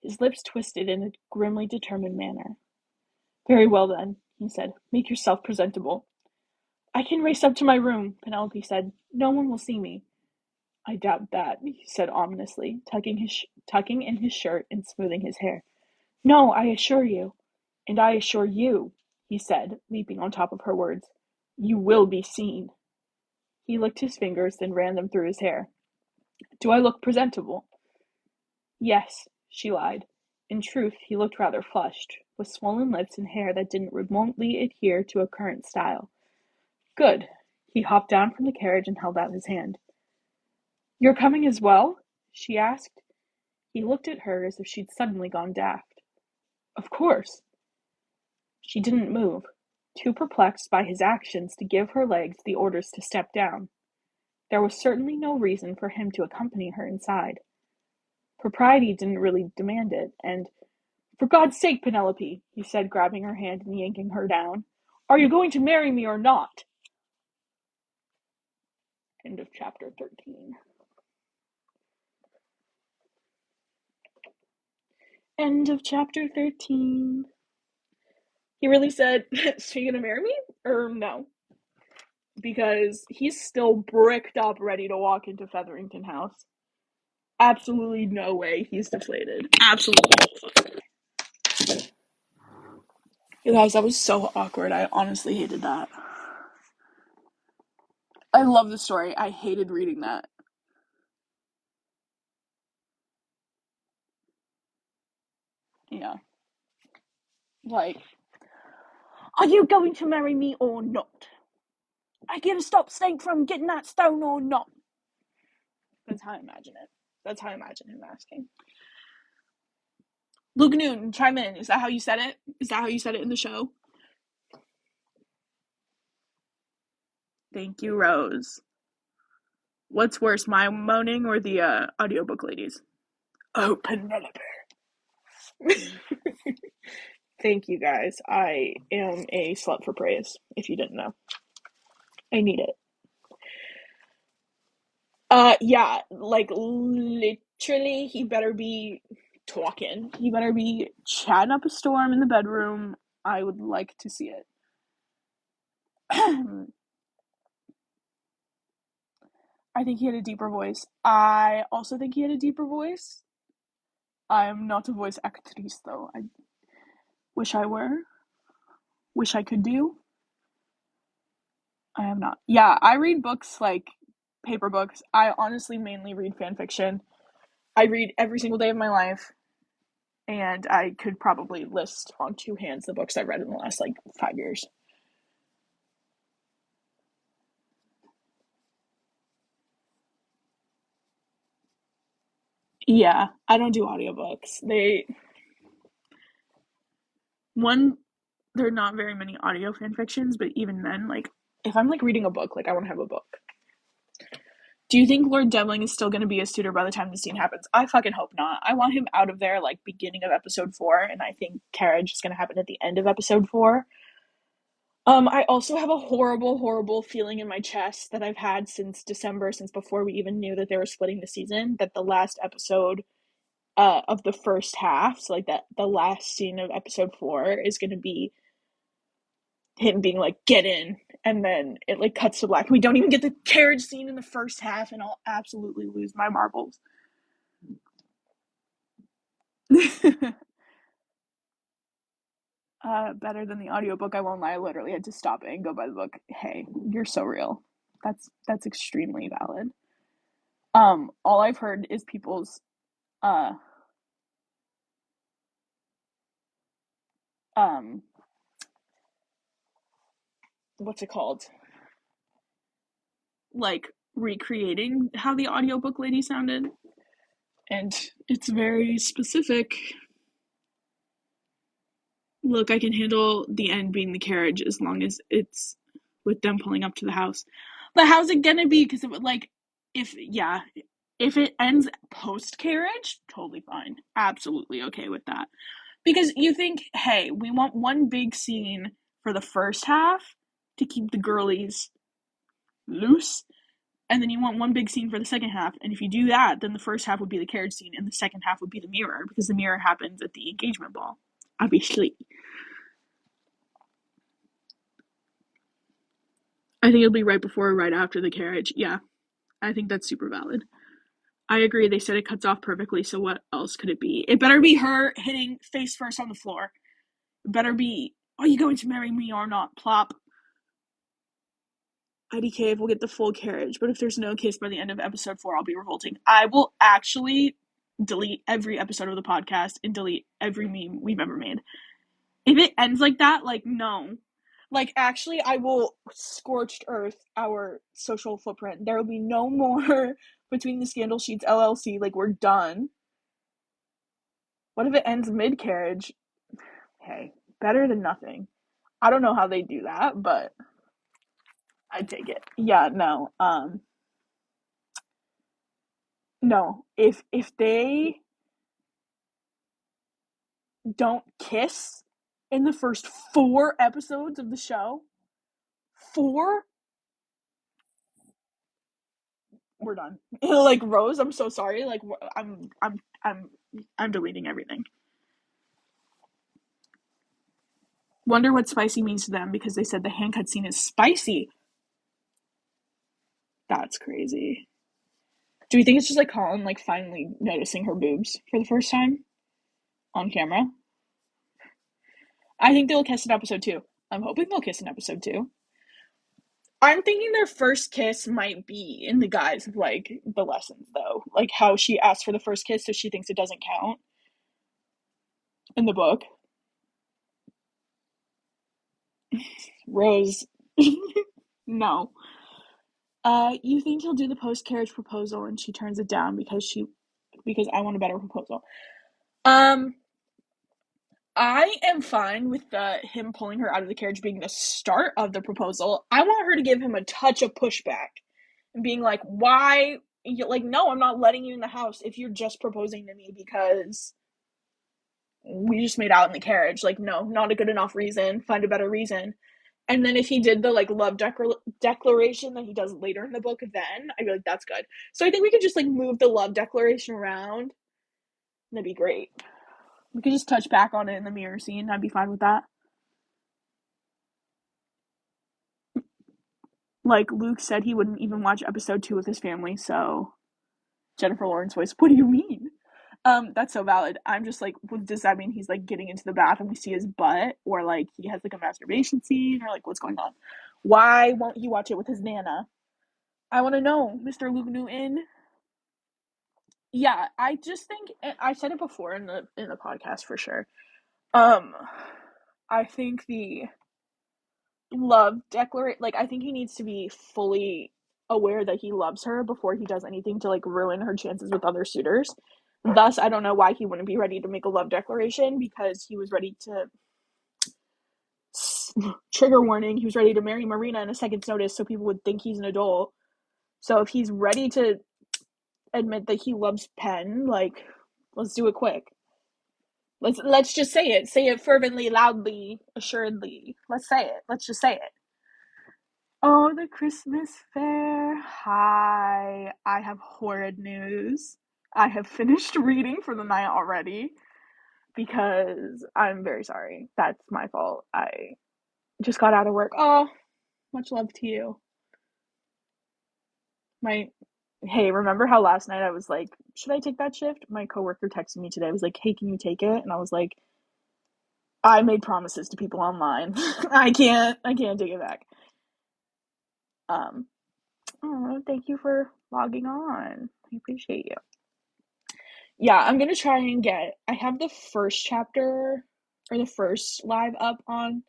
His lips twisted in a grimly determined manner. "Very well, then," he said. "Make yourself presentable." "I can race up to my room," Penelope said. "No one will see me." "I doubt that," he said ominously, tucking in his shirt and smoothing his hair. "No, I assure you." "And I assure you," he said, leaping on top of her words. "You will be seen." He licked his fingers, then ran them through his hair. "Do I look presentable?" "Yes," she lied. In truth, he looked rather flushed, with swollen lips and hair that didn't remotely adhere to a current style. "Good." He hopped down from the carriage and held out his hand. "You're coming as well?" she asked. He looked at her as if she'd suddenly gone daft. "Of course." She didn't move, too perplexed by his actions to give her legs the orders to step down. There was certainly no reason for him to accompany her inside. Propriety didn't really demand it, and "For God's sake, Penelope," he said, grabbing her hand and yanking her down. "Are you going to marry me or not?" End of chapter 13. End of chapter 13. He really said, "So you gonna marry me?" Or no? Because he's still bricked up, ready to walk into Featherington House. Absolutely no way he's deflated. Absolutely no way. You guys, that was so awkward. I honestly hated that. I love the story. I hated reading that. Yeah. Like, "Are you going to marry me or not? Are you going to stop Snake from getting that stone or not?" That's how I imagine it. That's how I imagine him asking. Luke Noon, chime in. Is that how you said it? Is that how you said it in the show? Thank you, Rose. What's worse, my moaning or the audiobook ladies? Oh, Penelope. Thank you, guys. I am a slut for praise, if you didn't know. I need it. Yeah, like literally, he better be talking. He better be chatting up a storm in the bedroom. I would like to see it. I think he had a deeper voice. I also think he had a deeper voice. I am not a voice actress, though. I wish I were. Wish I could do. I am not. Yeah, I read books like paper books. I honestly mainly read fan fiction. I read every single day of my life, and I could probably list on two hands the books I've read in the last like 5 years. Yeah, I don't do audiobooks. One, there are not very many audio fan fictions, but even then, like, if I'm like reading a book, like, I want to have a book. Do you think Lord Devling is still going to be a suitor by the time the scene happens? I fucking hope not. I want him out of there like beginning of episode 4, and I think carriage is going to happen at the end of episode 4. I also have a horrible, horrible feeling in my chest that I've had since December, since before we even knew that they were splitting the season, that the last episode of the first half, so like that the last scene of episode 4 is going to be him being like, get in, and then it like cuts to black. We don't even get the carriage scene in the first half, and I'll absolutely lose my marbles. Better than the audiobook, I won't lie. I literally had to stop it and go buy the book. Hey, you're so real. That's extremely valid. All I've heard is people's uh um what's it called? Like recreating how the audiobook lady sounded. And it's very specific. Look, I can handle the end being the carriage as long as it's with them pulling up to the house. But how's it gonna be? Because it would like, if it ends post carriage, totally fine, absolutely okay with that. Because you think, hey, we want one big scene for the first half to keep the girlies loose, and then you want one big scene for the second half. And if you do that, then the first half would be the carriage scene, and the second half would be the mirror, because the mirror happens at the engagement ball, obviously. I think it'll be right before or right after the carriage. Yeah, I think that's super valid. I agree. They said it cuts off perfectly, so what else could it be? It better be her hitting face first on the floor. It better be, are you going to marry me or not? Plop. IDK will get the full carriage, but if there's no kiss by the end of episode 4, I'll be revolting. I will actually delete every episode of the podcast and delete every meme we've ever made. If it ends like that, like, no. Like, actually, I will scorched earth our social footprint. There will be no more Between the Scandal Sheets LLC. Like, we're done. What if it ends mid carriage? Hey, better than nothing. I don't know how they do that, but I'd take it. Yeah, no. No. If they don't kiss in the first 4 episodes of the show, 4, we're done. Like, Rose, I'm so sorry. Like, I'm deleting everything. Wonder what spicy means to them, because they said the hand cut scene is spicy. That's crazy. Do we think it's just like Colin like finally noticing her boobs for the first time on camera? I think they'll kiss in episode 2. I'm hoping they'll kiss in episode 2. I'm thinking their first kiss might be in the guise of like the lessons, though, like how she asked for the first kiss, so she thinks it doesn't count in the book. Rose, no. You think he'll do the post carriage proposal and she turns it down because I want a better proposal. Um, I am fine with him pulling her out of the carriage being the start of the proposal. I want her to give him a touch of pushback and being like, why? Like, no, I'm not letting you in the house if you're just proposing to me because we just made out in the carriage. Like, no, not a good enough reason. Find a better reason. And then if he did the like love declaration that he does later in the book, then I'd be like, that's good. So I think we could just like move the love declaration around. And that'd be great. We could just touch back on it in the mirror scene. I'd be fine with that. Like Luke said, he wouldn't even watch episode 2 with his family. So Jennifer Lawrence voice. What do you mean? That's so valid. I'm just like, does that mean he's like getting into the bath and we see his butt, or like he has like a masturbation scene, or like what's going on? Why won't he watch it with his nana? I want to know, Mr. Luke Newton. Yeah, I just think I said it before in the podcast for sure. Um, I think the love declaration, like I think he needs to be fully aware that he loves her before he does anything to like ruin her chances with other suitors. Thus, I don't know why he wouldn't be ready to make a love declaration, because he was ready to, trigger warning, he was ready to marry Marina in a second's notice so people would think he's an adult. So if he's ready to admit that he loves Penn, like, let's do it quick. Let's just say it. Say it fervently, loudly, assuredly. Let's say it. Let's just say it. Oh, the Christmas fair. Hi. I have horrid news. I have finished reading for the night already because I'm very sorry. That's my fault. I just got out of work. Oh, much love to you. My Hey, remember how last night I was like, should I take that shift? My coworker texted me today. I was like, hey, can you take it? And I was like, I made promises to people online. I can't take it back. Um, oh, thank you for logging on. I appreciate you. Yeah, I'm gonna try and I have the first chapter or the first live up on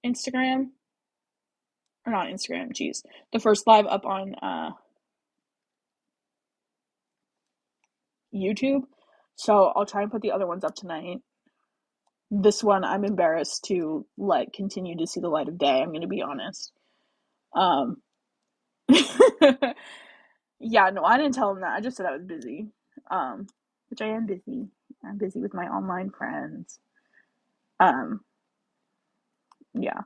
Instagram. Or not Instagram, geez. The first live up on YouTube. So I'll try and put the other ones up tonight. This one I'm embarrassed to let continue to see the light of day, I'm gonna be honest. Um Yeah, no, I didn't tell him that. I just said I was busy. Which I am busy. I'm busy with my online friends. Um, yeah.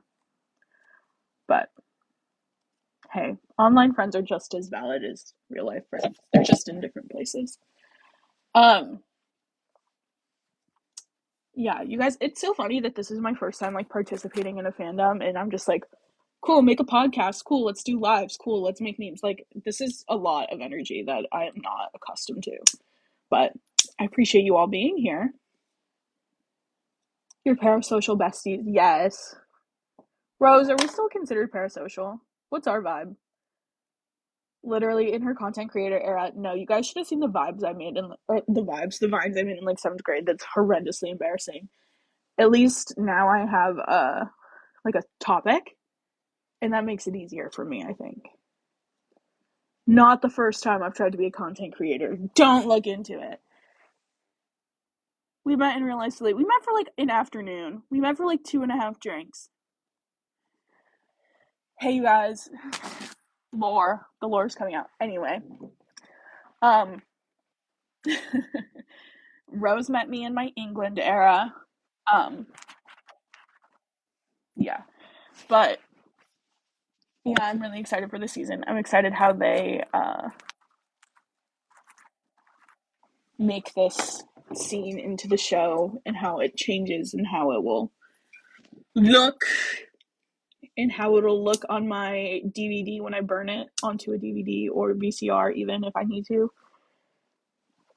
But hey, online friends are just as valid as real life friends. They're just in different places. Um, yeah, you guys, it's so funny that this is my first time like participating in a fandom, and I'm just like, cool, make a podcast, cool, let's do lives, cool, let's make memes. Like, this is a lot of energy that I am not accustomed to. But I appreciate you all being here. Your parasocial besties, yes. Rose, are we still considered parasocial? What's our vibe? Literally in her content creator era. No, you guys should have seen the vibes I made the vines I made in like seventh grade. That's horrendously embarrassing. At least now I have like a topic, and that makes it easier for me, I think. Not the first time I've tried to be a content creator. Don't look into it. We met in real life late. We met for like an afternoon. We met for like 2.5 drinks. Hey, you guys. Lore. The lore's coming out. Anyway. Um, Rose met me in my England era. Um, yeah. But yeah, I'm really excited for the season. I'm excited how they make this scene into the show and how it changes and how it will look and how it'll look on my DVD when I burn it onto a DVD or VCR, even if I need to.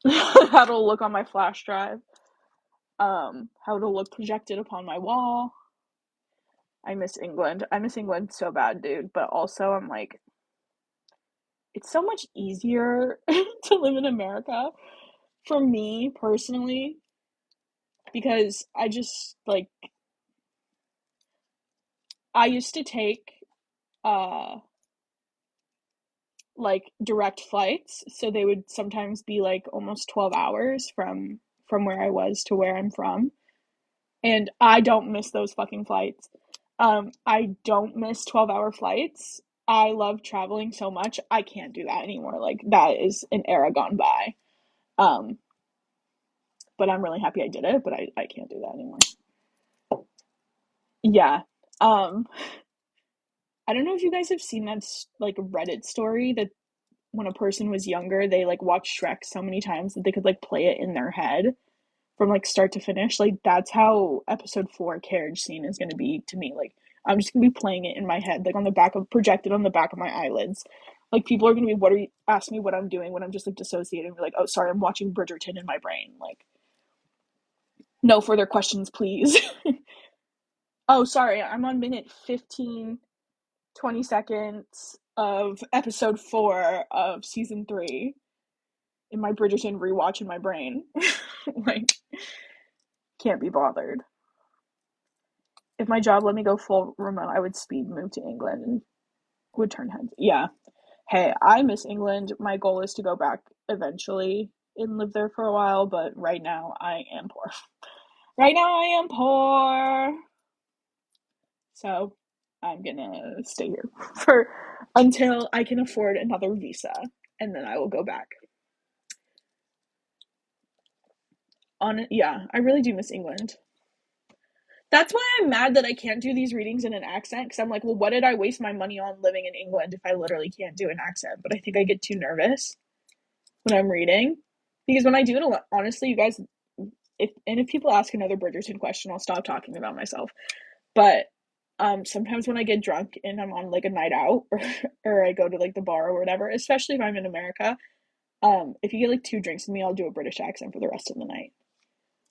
How it'll look on my flash drive. How it'll look projected upon my wall. I miss England. I miss England so bad, dude. But also, I'm like, it's so much easier to live in America for me personally, because I just like, I used to take uh like direct flights, so they would sometimes be like almost 12 hours from where I was to where I'm from, and I don't miss those fucking flights. I don't miss 12-hour flights. I love traveling so much. I can't do that anymore. Like, that is an era gone by. Um but I'm really happy I did it, but I can't do that anymore. Yeah. Um I don't know if you guys have seen that like Reddit story that when a person was younger, they like watched Shrek so many times that they could like play it in their head from like start to finish. Like, that's how episode 4 carriage scene is going to be to me. Like, I'm just going to be playing it in my head, like on the back of projected on the back of my eyelids. Like, people are going to be, what are you, ask me what I'm doing when I'm just like dissociating, be like, oh sorry, I'm watching Bridgerton in my brain. Like, no further questions, please. Oh, sorry, I'm on minute 15, 20 seconds of episode 4 of season 3 in my Bridgerton rewatch in my brain. Like, can't be bothered. If my job let me go full remote, I would speed move to England and would turn heads. Yeah. Hey, I miss England. My goal is to go back eventually. and lived there for a while, but right now I am poor. Right now I am poor. So I'm gonna stay here for until I can afford another visa, and then I will go back. Yeah, I really do miss England. That's why I'm mad that I can't do these readings in an accent, because I'm like, well, what did I waste my money on living in England if I literally can't do an accent? But I think I get too nervous when I'm reading, because when I do it, honestly, you guys, if people ask another Bridgerton question, I'll stop talking about myself. But sometimes when I get drunk and I'm on like a night out, or I go to like the bar or whatever, especially if I'm in America, if you get like 2 drinks with me, I'll do a British accent for the rest of the night,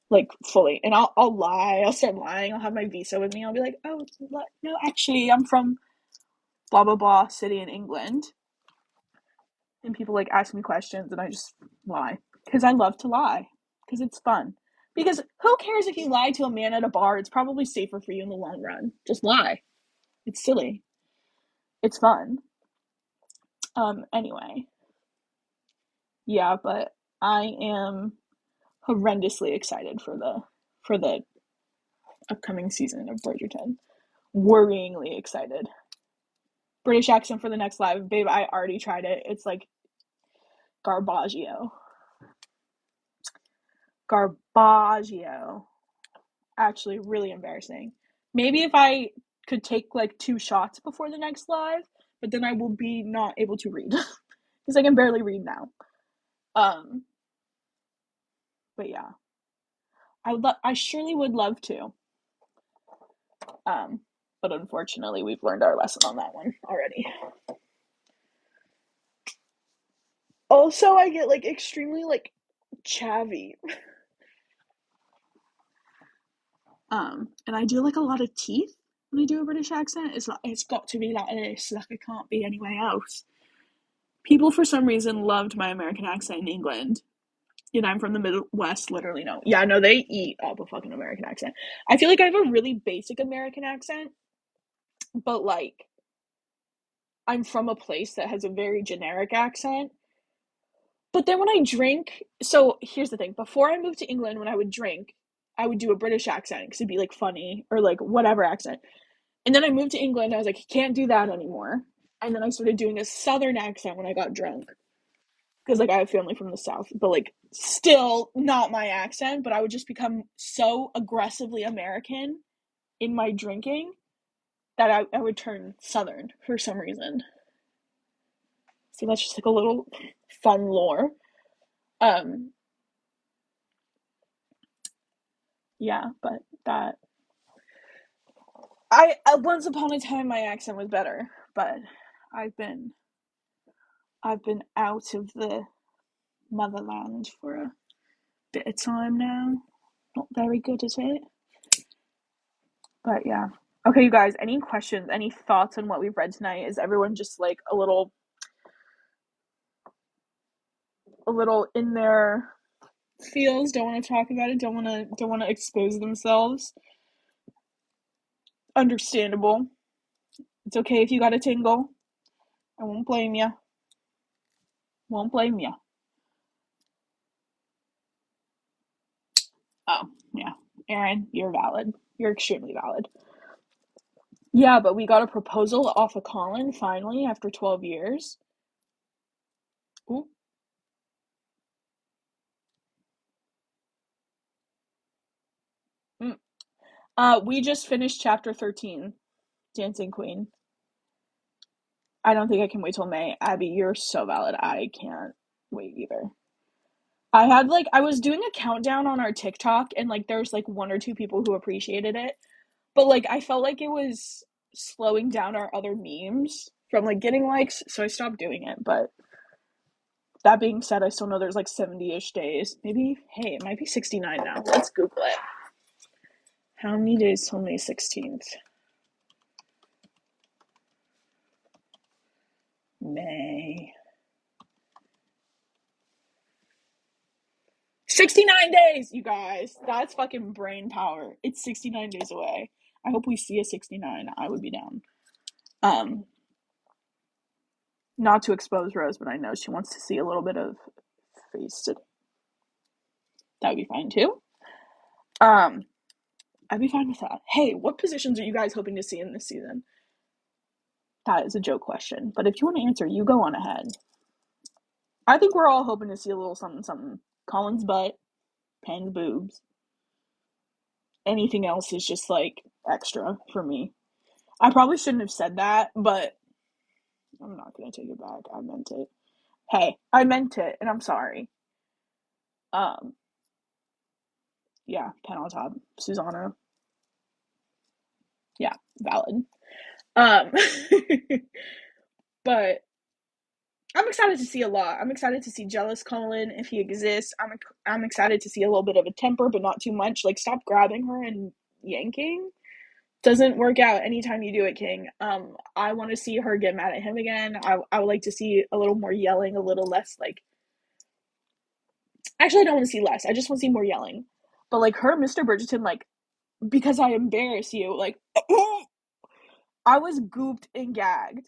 like fully. And I'll lie. I'll start lying. I'll have my visa with me. I'll be like, oh no, actually, I'm from blah blah blah city in England. And people like ask me questions, and I just lie because I love to lie because it's fun. Because who cares if you lie to a man at a bar? It's probably safer for you in the long run. Just lie. It's silly. It's fun. Anyway, yeah, but I am horrendously excited for the upcoming season of Bridgerton. Worryingly excited. British accent for the next live, babe. I already tried it. It's like Garbaggio. Garbaggio. Actually, really embarrassing. Maybe if I could take like 2 shots before the next live, but then I will be not able to read because I can barely read now. Um, but yeah, I surely would love to. Um, but unfortunately, we've learned our lesson on that one already. Also, I get like extremely like chavvy. And I do like a lot of teeth when I do a British accent. It's like it's got to be like this, like it can't be anywhere else. People for some reason loved my American accent in England. And I'm from the Midwest, literally no. Yeah, no, they eat up a fucking American accent. I feel like I have a really basic American accent, but like I'm from a place that has a very generic accent. But then when I drink, so here's the thing. Before I moved to England, when I would drink, I would do a British accent because it'd be like funny or like whatever accent. And then I moved to England. I was like, can't do that anymore. And then I started doing a Southern accent when I got drunk because like I have family from the South, but like still not my accent. But I would just become so aggressively American in my drinking that I would turn Southern for some reason. So that's just like a little fun lore. Um, yeah, but that I once upon a time my accent was better, but I've been I've been out of the motherland for a bit of time now. Not very good at it. But yeah. Okay, you guys, any questions, any thoughts on what we've read tonight? Is everyone just like a little in their feels, don't want to talk about it, don't want to expose themselves? Understandable. It's okay if you got a tingle. I won't blame you. Won't blame you. Oh, yeah. Aaron, you're valid. You're extremely valid. Yeah, but we got a proposal off of Colin finally after 12 years. Ooh. Mm. We just finished chapter 13, Dancing Queen. I don't think I can wait till May. Abby, you're so valid. I can't wait either. I was doing a countdown on our TikTok and like there's like 1 or 2 people who appreciated it. But like I felt like it was slowing down our other memes from like getting likes, so I stopped doing it. But that being said, I still know there's like 70-ish days. Maybe, hey, it might be 69 now. Let's Google it. How many days till May 16th? May. 69 days, you guys. That's fucking brain power. It's 69 days away. I hope we see a 69. I would be down. Um, Not to expose Rose, but I know she wants to see a little bit of face today. That would be fine too. Um, I'd be fine with that. Hey, what positions are you guys hoping to see in this season? That is a joke question, but if you want to answer, you go on ahead. I think we're all hoping to see a little something something. Colin's butt, Penn's boobs. Anything else is just like extra for me. I probably shouldn't have said that, but I'm not gonna take it back. I meant it. Hey, I meant it, and I'm sorry. Um, yeah, Penn on top. Susanna. Yeah, valid. Um, but I'm excited to see a lot. I'm excited to see jealous Colin if he exists. I'm excited to see a little bit of a temper, but not too much. Like stop grabbing her and yanking. Doesn't work out anytime you do it, King. I want to see her get mad at him again. I would like to see a little more yelling, a little less like. Actually, I don't want to see less. I just want to see more yelling. But like her, Mr. Bridgerton, like because I embarrass you, like I was gooped and gagged.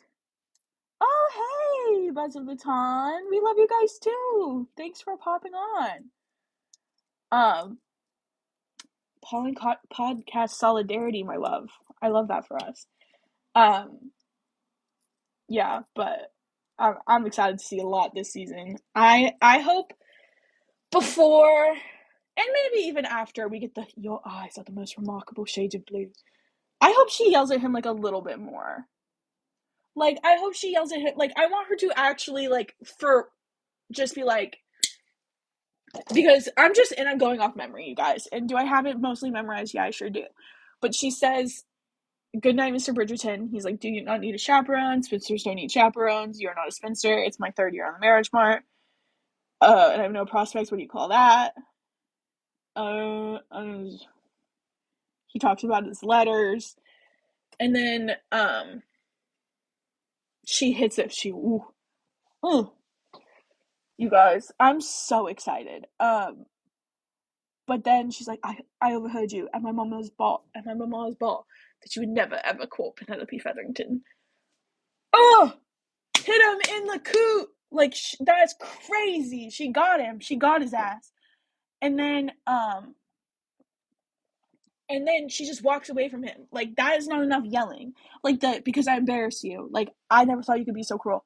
Oh hey, Buzz of the Ton. We love you guys too. Thanks for popping on. Um, Pollen podcast solidarity, my love. I love that for us. Um, yeah, but I'm excited to see a lot this season. I hope before and maybe even after we get the your eyes are the most remarkable shades of blue. I hope she yells at him like a little bit more. Like I hope she yells at him like I want her to actually like for just be like because I'm going off memory, you guys. And do I have it mostly memorized? Yeah, I sure do. But she says, "Good night, Mr. Bridgerton." He's like, "Do you not need a chaperone? Spinsters don't need chaperones. You're not a spinster. It's my third year on the marriage mart. And I have no prospects. What do you call that?" And he talks about his letters, and then she hits it. Ooh, you guys, I'm so excited. But then she's like, I overheard you at my mama's ball that you would never ever quote Penelope Featherington. Oh, hit him in the coot. Like that's crazy. She got him. She got his ass. And then she just walks away from him. Like that is not enough yelling. Like the because I embarrass you. Like I never thought you could be so cruel.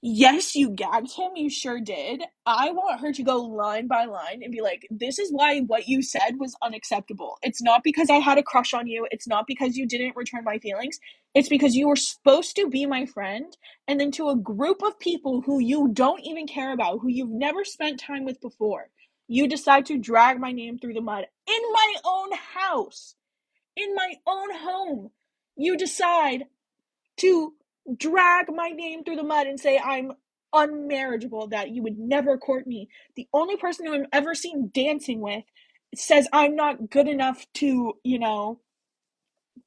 Yes, you gagged him. You sure did. I want her to go line by line and be like, this is why what you said was unacceptable. It's not because I had a crush on you. It's not because you didn't return my feelings. It's because you were supposed to be my friend. And then to a group of people who you don't even care about, who you've never spent time with before, you decide to drag my name through the mud in my own house, in my own home. You decide to drag my name through the mud and say I'm unmarriageable, that you would never court me. The only person who I've ever seen dancing with says I'm not good enough to,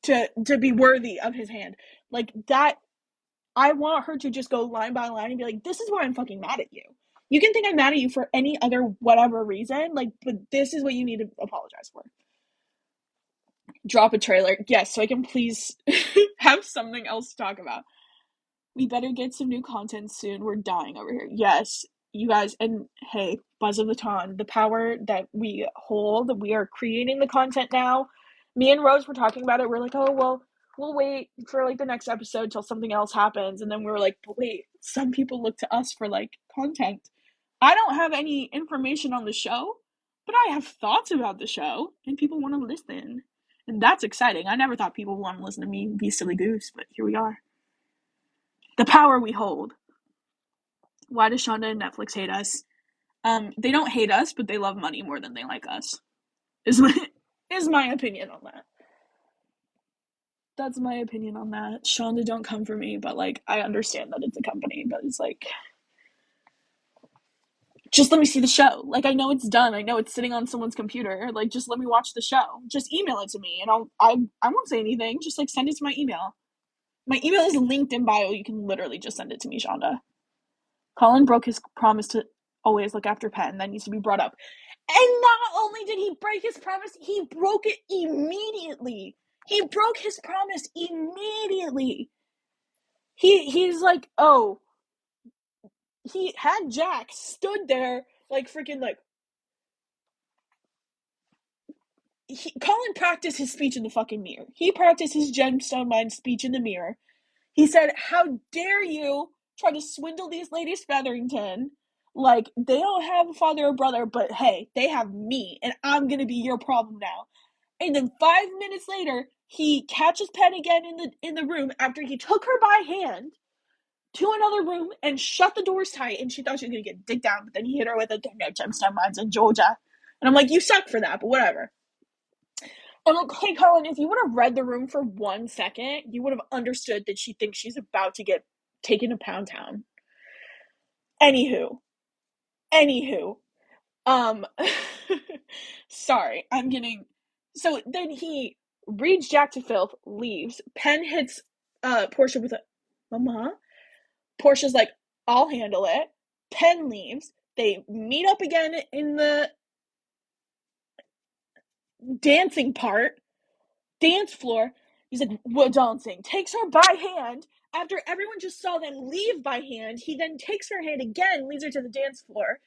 to be worthy of his hand. Like that I want her to just go line by line and be like, this is why I'm fucking mad at you. You can think I'm mad at you for any other whatever reason, like, but this is what you need to apologize for. Drop a trailer. Yes, so I can please have something else to talk about. We better get some new content soon. We're dying over here. Yes, you guys, and hey, Buzz of the Ton, the power that we hold, we are creating the content now. Me and Rose were talking about it. We're like, oh, well, we'll wait for like the next episode till something else happens. And then we were like, but wait, some people look to us for like content. I don't have any information on the show, but I have thoughts about the show, and people want to listen. And that's exciting. I never thought people would want to listen to me be silly goose, but here we are. The power we hold. Why does Shonda and Netflix hate us? They don't hate us, but they love money more than they like us. Is my is my opinion on that. That's my opinion on that. Shonda, don't come for me, but like I understand that it's a company, but it's like just let me see the show. Like I know it's done. I know it's sitting on someone's computer. Like just let me watch the show. Just email it to me, and I won't say anything. Just like send it to my email. My email is linked in bio. You can literally just send it to me, Shonda. Colin broke his promise to always look after Penn. That needs to be brought up. And not only did he break his promise, he broke it immediately. He broke his promise immediately. He's like, oh, he had Jack stood there like freaking like Colin practiced his speech in the fucking mirror. He practiced his gemstone mind speech in the mirror. He said, "How dare you try to swindle these ladies Featherington? Like, they don't have a father or brother, but hey, they have me, and I'm gonna be your problem now." And then 5 minutes later, he catches Penn again in the room after he took her by hand to another room and shut the doors tight, and she thought she was gonna get digged down, but then he hit her with a no gemstone mines in Georgia. And I'm like, you suck for that, but whatever. I'm like, hey Colin, if you would have read the room for 1 second, you would have understood that she thinks she's about to get taken to Pound Town. Anywho. Anywho. Um sorry, I'm getting so then he reads Jack to filth, leaves. Penn hits Portia with a mama. Portia's like, I'll handle it. Penn leaves. They meet up again in the dancing part, dance floor. He's like, we're dancing. Takes her by hand. After everyone just saw them leave by hand, he then takes her hand again, leads her to the dance floor.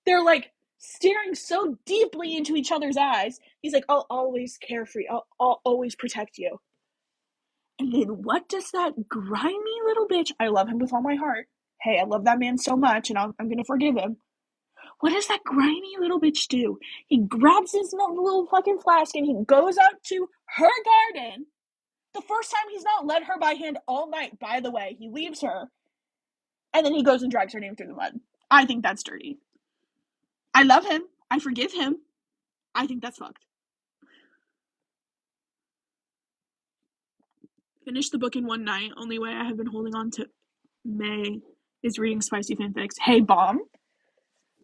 They're like staring so deeply into each other's eyes. He's like, I'll always care for you. I'll always protect you. And then what does that grimy little bitch, I love him with all my heart. Hey, I love that man so much, and I'm going to forgive him. What does that grimy little bitch do? He grabs his little fucking flask and he goes out to her garden. The first time he's not led her by hand all night, by the way. He leaves her. And then he goes and drags her name through the mud. I think that's dirty. I love him. I forgive him. I think that's fucked. Finished the book in one night. Only way I have been holding on to May is reading spicy fanfics. Hey, bomb.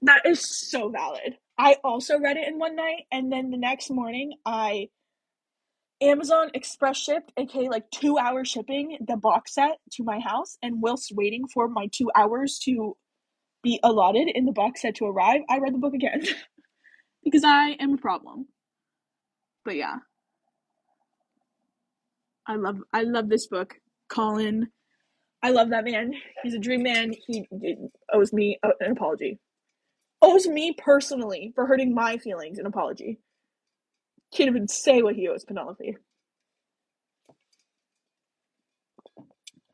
That is so valid. I also read it in one night, and then the next morning I Amazon express shipped, aka like 2 hour shipping, the box set to my house. And whilst waiting for my 2 hours to be allotted in the box set to arrive, I read the book again because I am a problem. But yeah, I love this book. Colin, I love that man. He's a dream man. He owes me an apology. Owes me personally for hurting my feelings an apology. Can't even say what he owes Penelope.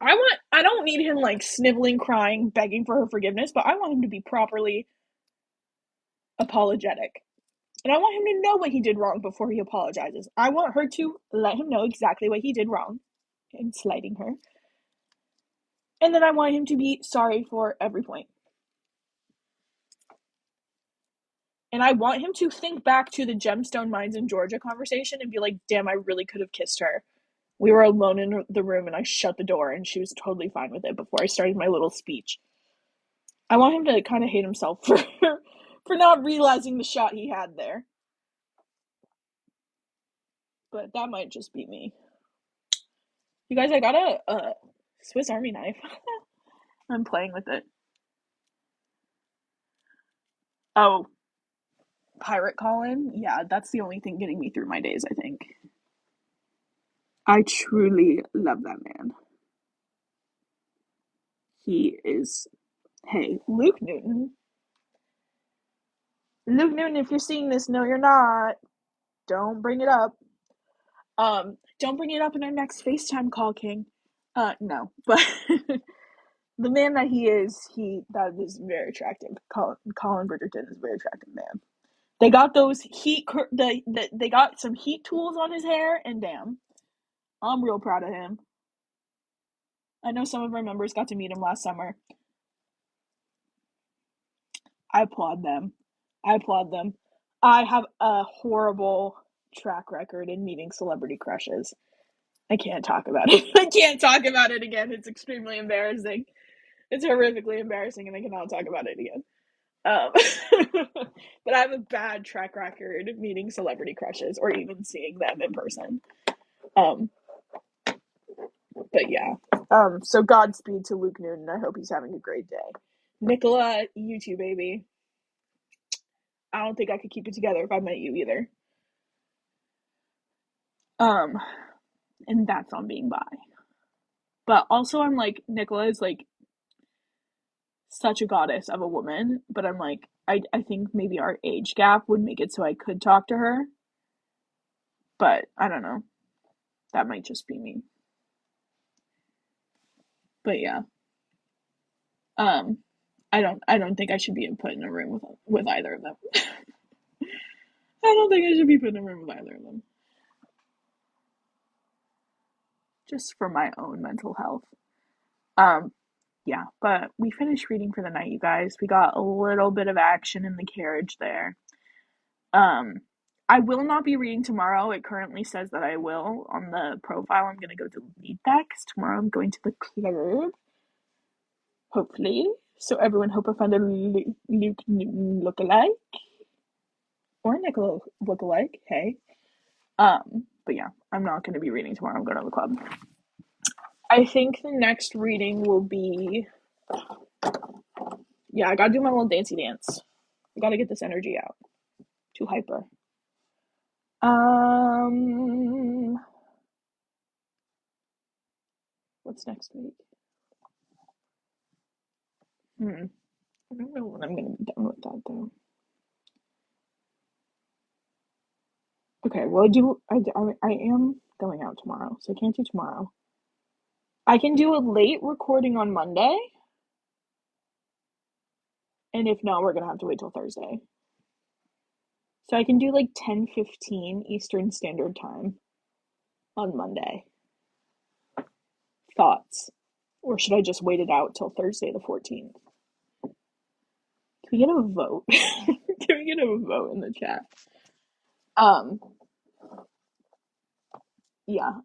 I don't need him like sniveling, crying, begging for her forgiveness, but I want him to be properly apologetic. And I want him to know what he did wrong before he apologizes. I want her to let him know exactly what he did wrong in slighting her. And then I want him to be sorry for every point. And I want him to think back to the gemstone mines in Georgia conversation and be like, damn, I really could have kissed her. We were alone in the room and I shut the door and she was totally fine with it before I started my little speech. I want him to kind of hate himself for not realizing the shot he had there. But that might just be me. You guys, I got a Swiss Army knife. I'm playing with it. Oh, Pirate Colin? Yeah, that's the only thing getting me through my days, I think. I truly love that man. He is. Hey, Luke Newton. Luke Newton, if you're seeing this, no, you're not. Don't bring it up. Don't bring it up in our next FaceTime call, King. No, but the man that he is, that is very attractive. Colin Bridgerton is a very attractive man. They got those they got some heat tools on his hair, and damn, I'm real proud of him. I know some of our members got to meet him last summer. I applaud them. I applaud them. I have a horrible track record in meeting celebrity crushes. I can't talk about it. I can't talk about it again. It's extremely embarrassing. It's horrifically embarrassing, and I cannot talk about it again. Um, but I have a bad track record of meeting celebrity crushes or even seeing them in person. Um, but yeah. So Godspeed to Luke Newton. I hope he's having a great day. Nicola, you too, baby. I don't think I could keep it together if I met you either. Um, and that's on being bi. But also, I'm like, Nicola is like such a goddess of a woman, but I'm like, I think maybe our age gap would make it so I could talk to her. But I don't know. That might just be me. But yeah. Um I don't think I should be put in a room with either of them. I don't think I should be put in a room with either of them. Just for my own mental health. Um yeah, but we finished reading for the night, you guys. We got a little bit of action in the carriage there. Um, I will not be reading tomorrow. It currently says that I will on the profile. I'm gonna go delete that because tomorrow I'm going to the club, hopefully. So everyone hope I find a Luke Newton lookalike or a Nicola lookalike. Hey. But yeah, I'm not gonna be reading tomorrow. I'm going to the club. I think the next reading will be. Yeah, I gotta do my little dancey dance. I gotta get this energy out. Too hyper. Um, what's next week? I don't know when I'm gonna be done with that though. Okay, well, I am going out tomorrow, so I can't do tomorrow. I can do a late recording on Monday, and if not, we're gonna have to wait till Thursday. So I can do like 10:15 Eastern Standard Time on Monday. Thoughts? Or should I just wait it out till Thursday the 14th? Can we get a vote? Can we get a vote in the chat? Um, yeah,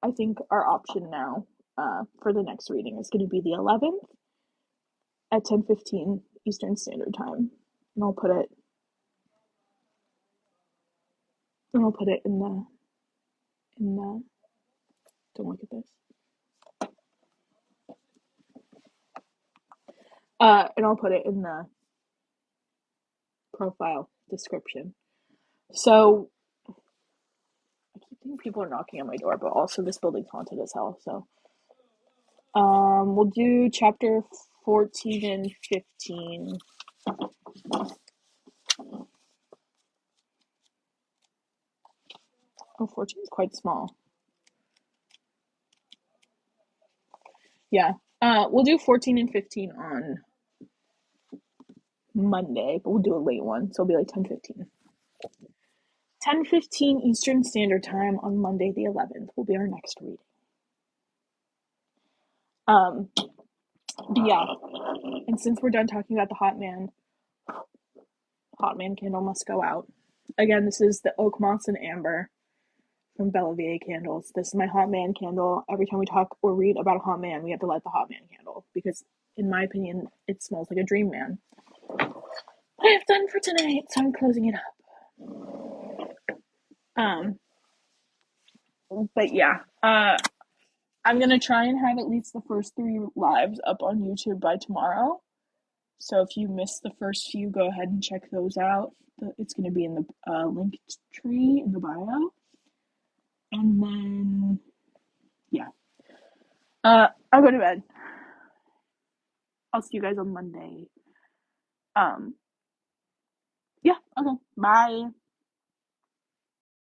I think our option now for the next reading is going to be the 11th at 10:15 Eastern Standard Time. And I'll put it in the don't look at this. And I'll put it in the profile description. So I keep thinking people are knocking on my door, but also this building's haunted as hell, so we'll do chapter 14 and 15. Oh, 14 is quite small. Yeah. We'll do 14 and 15 on Monday, but we'll do a late one, so it'll be like 10:15. 10:15 Eastern Standard Time on Monday the 11th will be our next reading. But yeah, and since we're done talking about the hot man candle must go out. Again, this is the Oak Moss and Amber from Bella VA Candles. This is my hot man candle. Every time we talk or read about a hot man, we have to light the hot man candle because, in my opinion, it smells like a dream man. But I have done for tonight, so I'm closing it up. But yeah, I'm gonna try and have at least the first 3 lives up on YouTube by tomorrow. So if you missed the first few, go ahead and check those out. It's gonna be in the link tree in the bio. And then, yeah. I'll go to bed. I'll see you guys on Monday. Yeah, okay. Bye.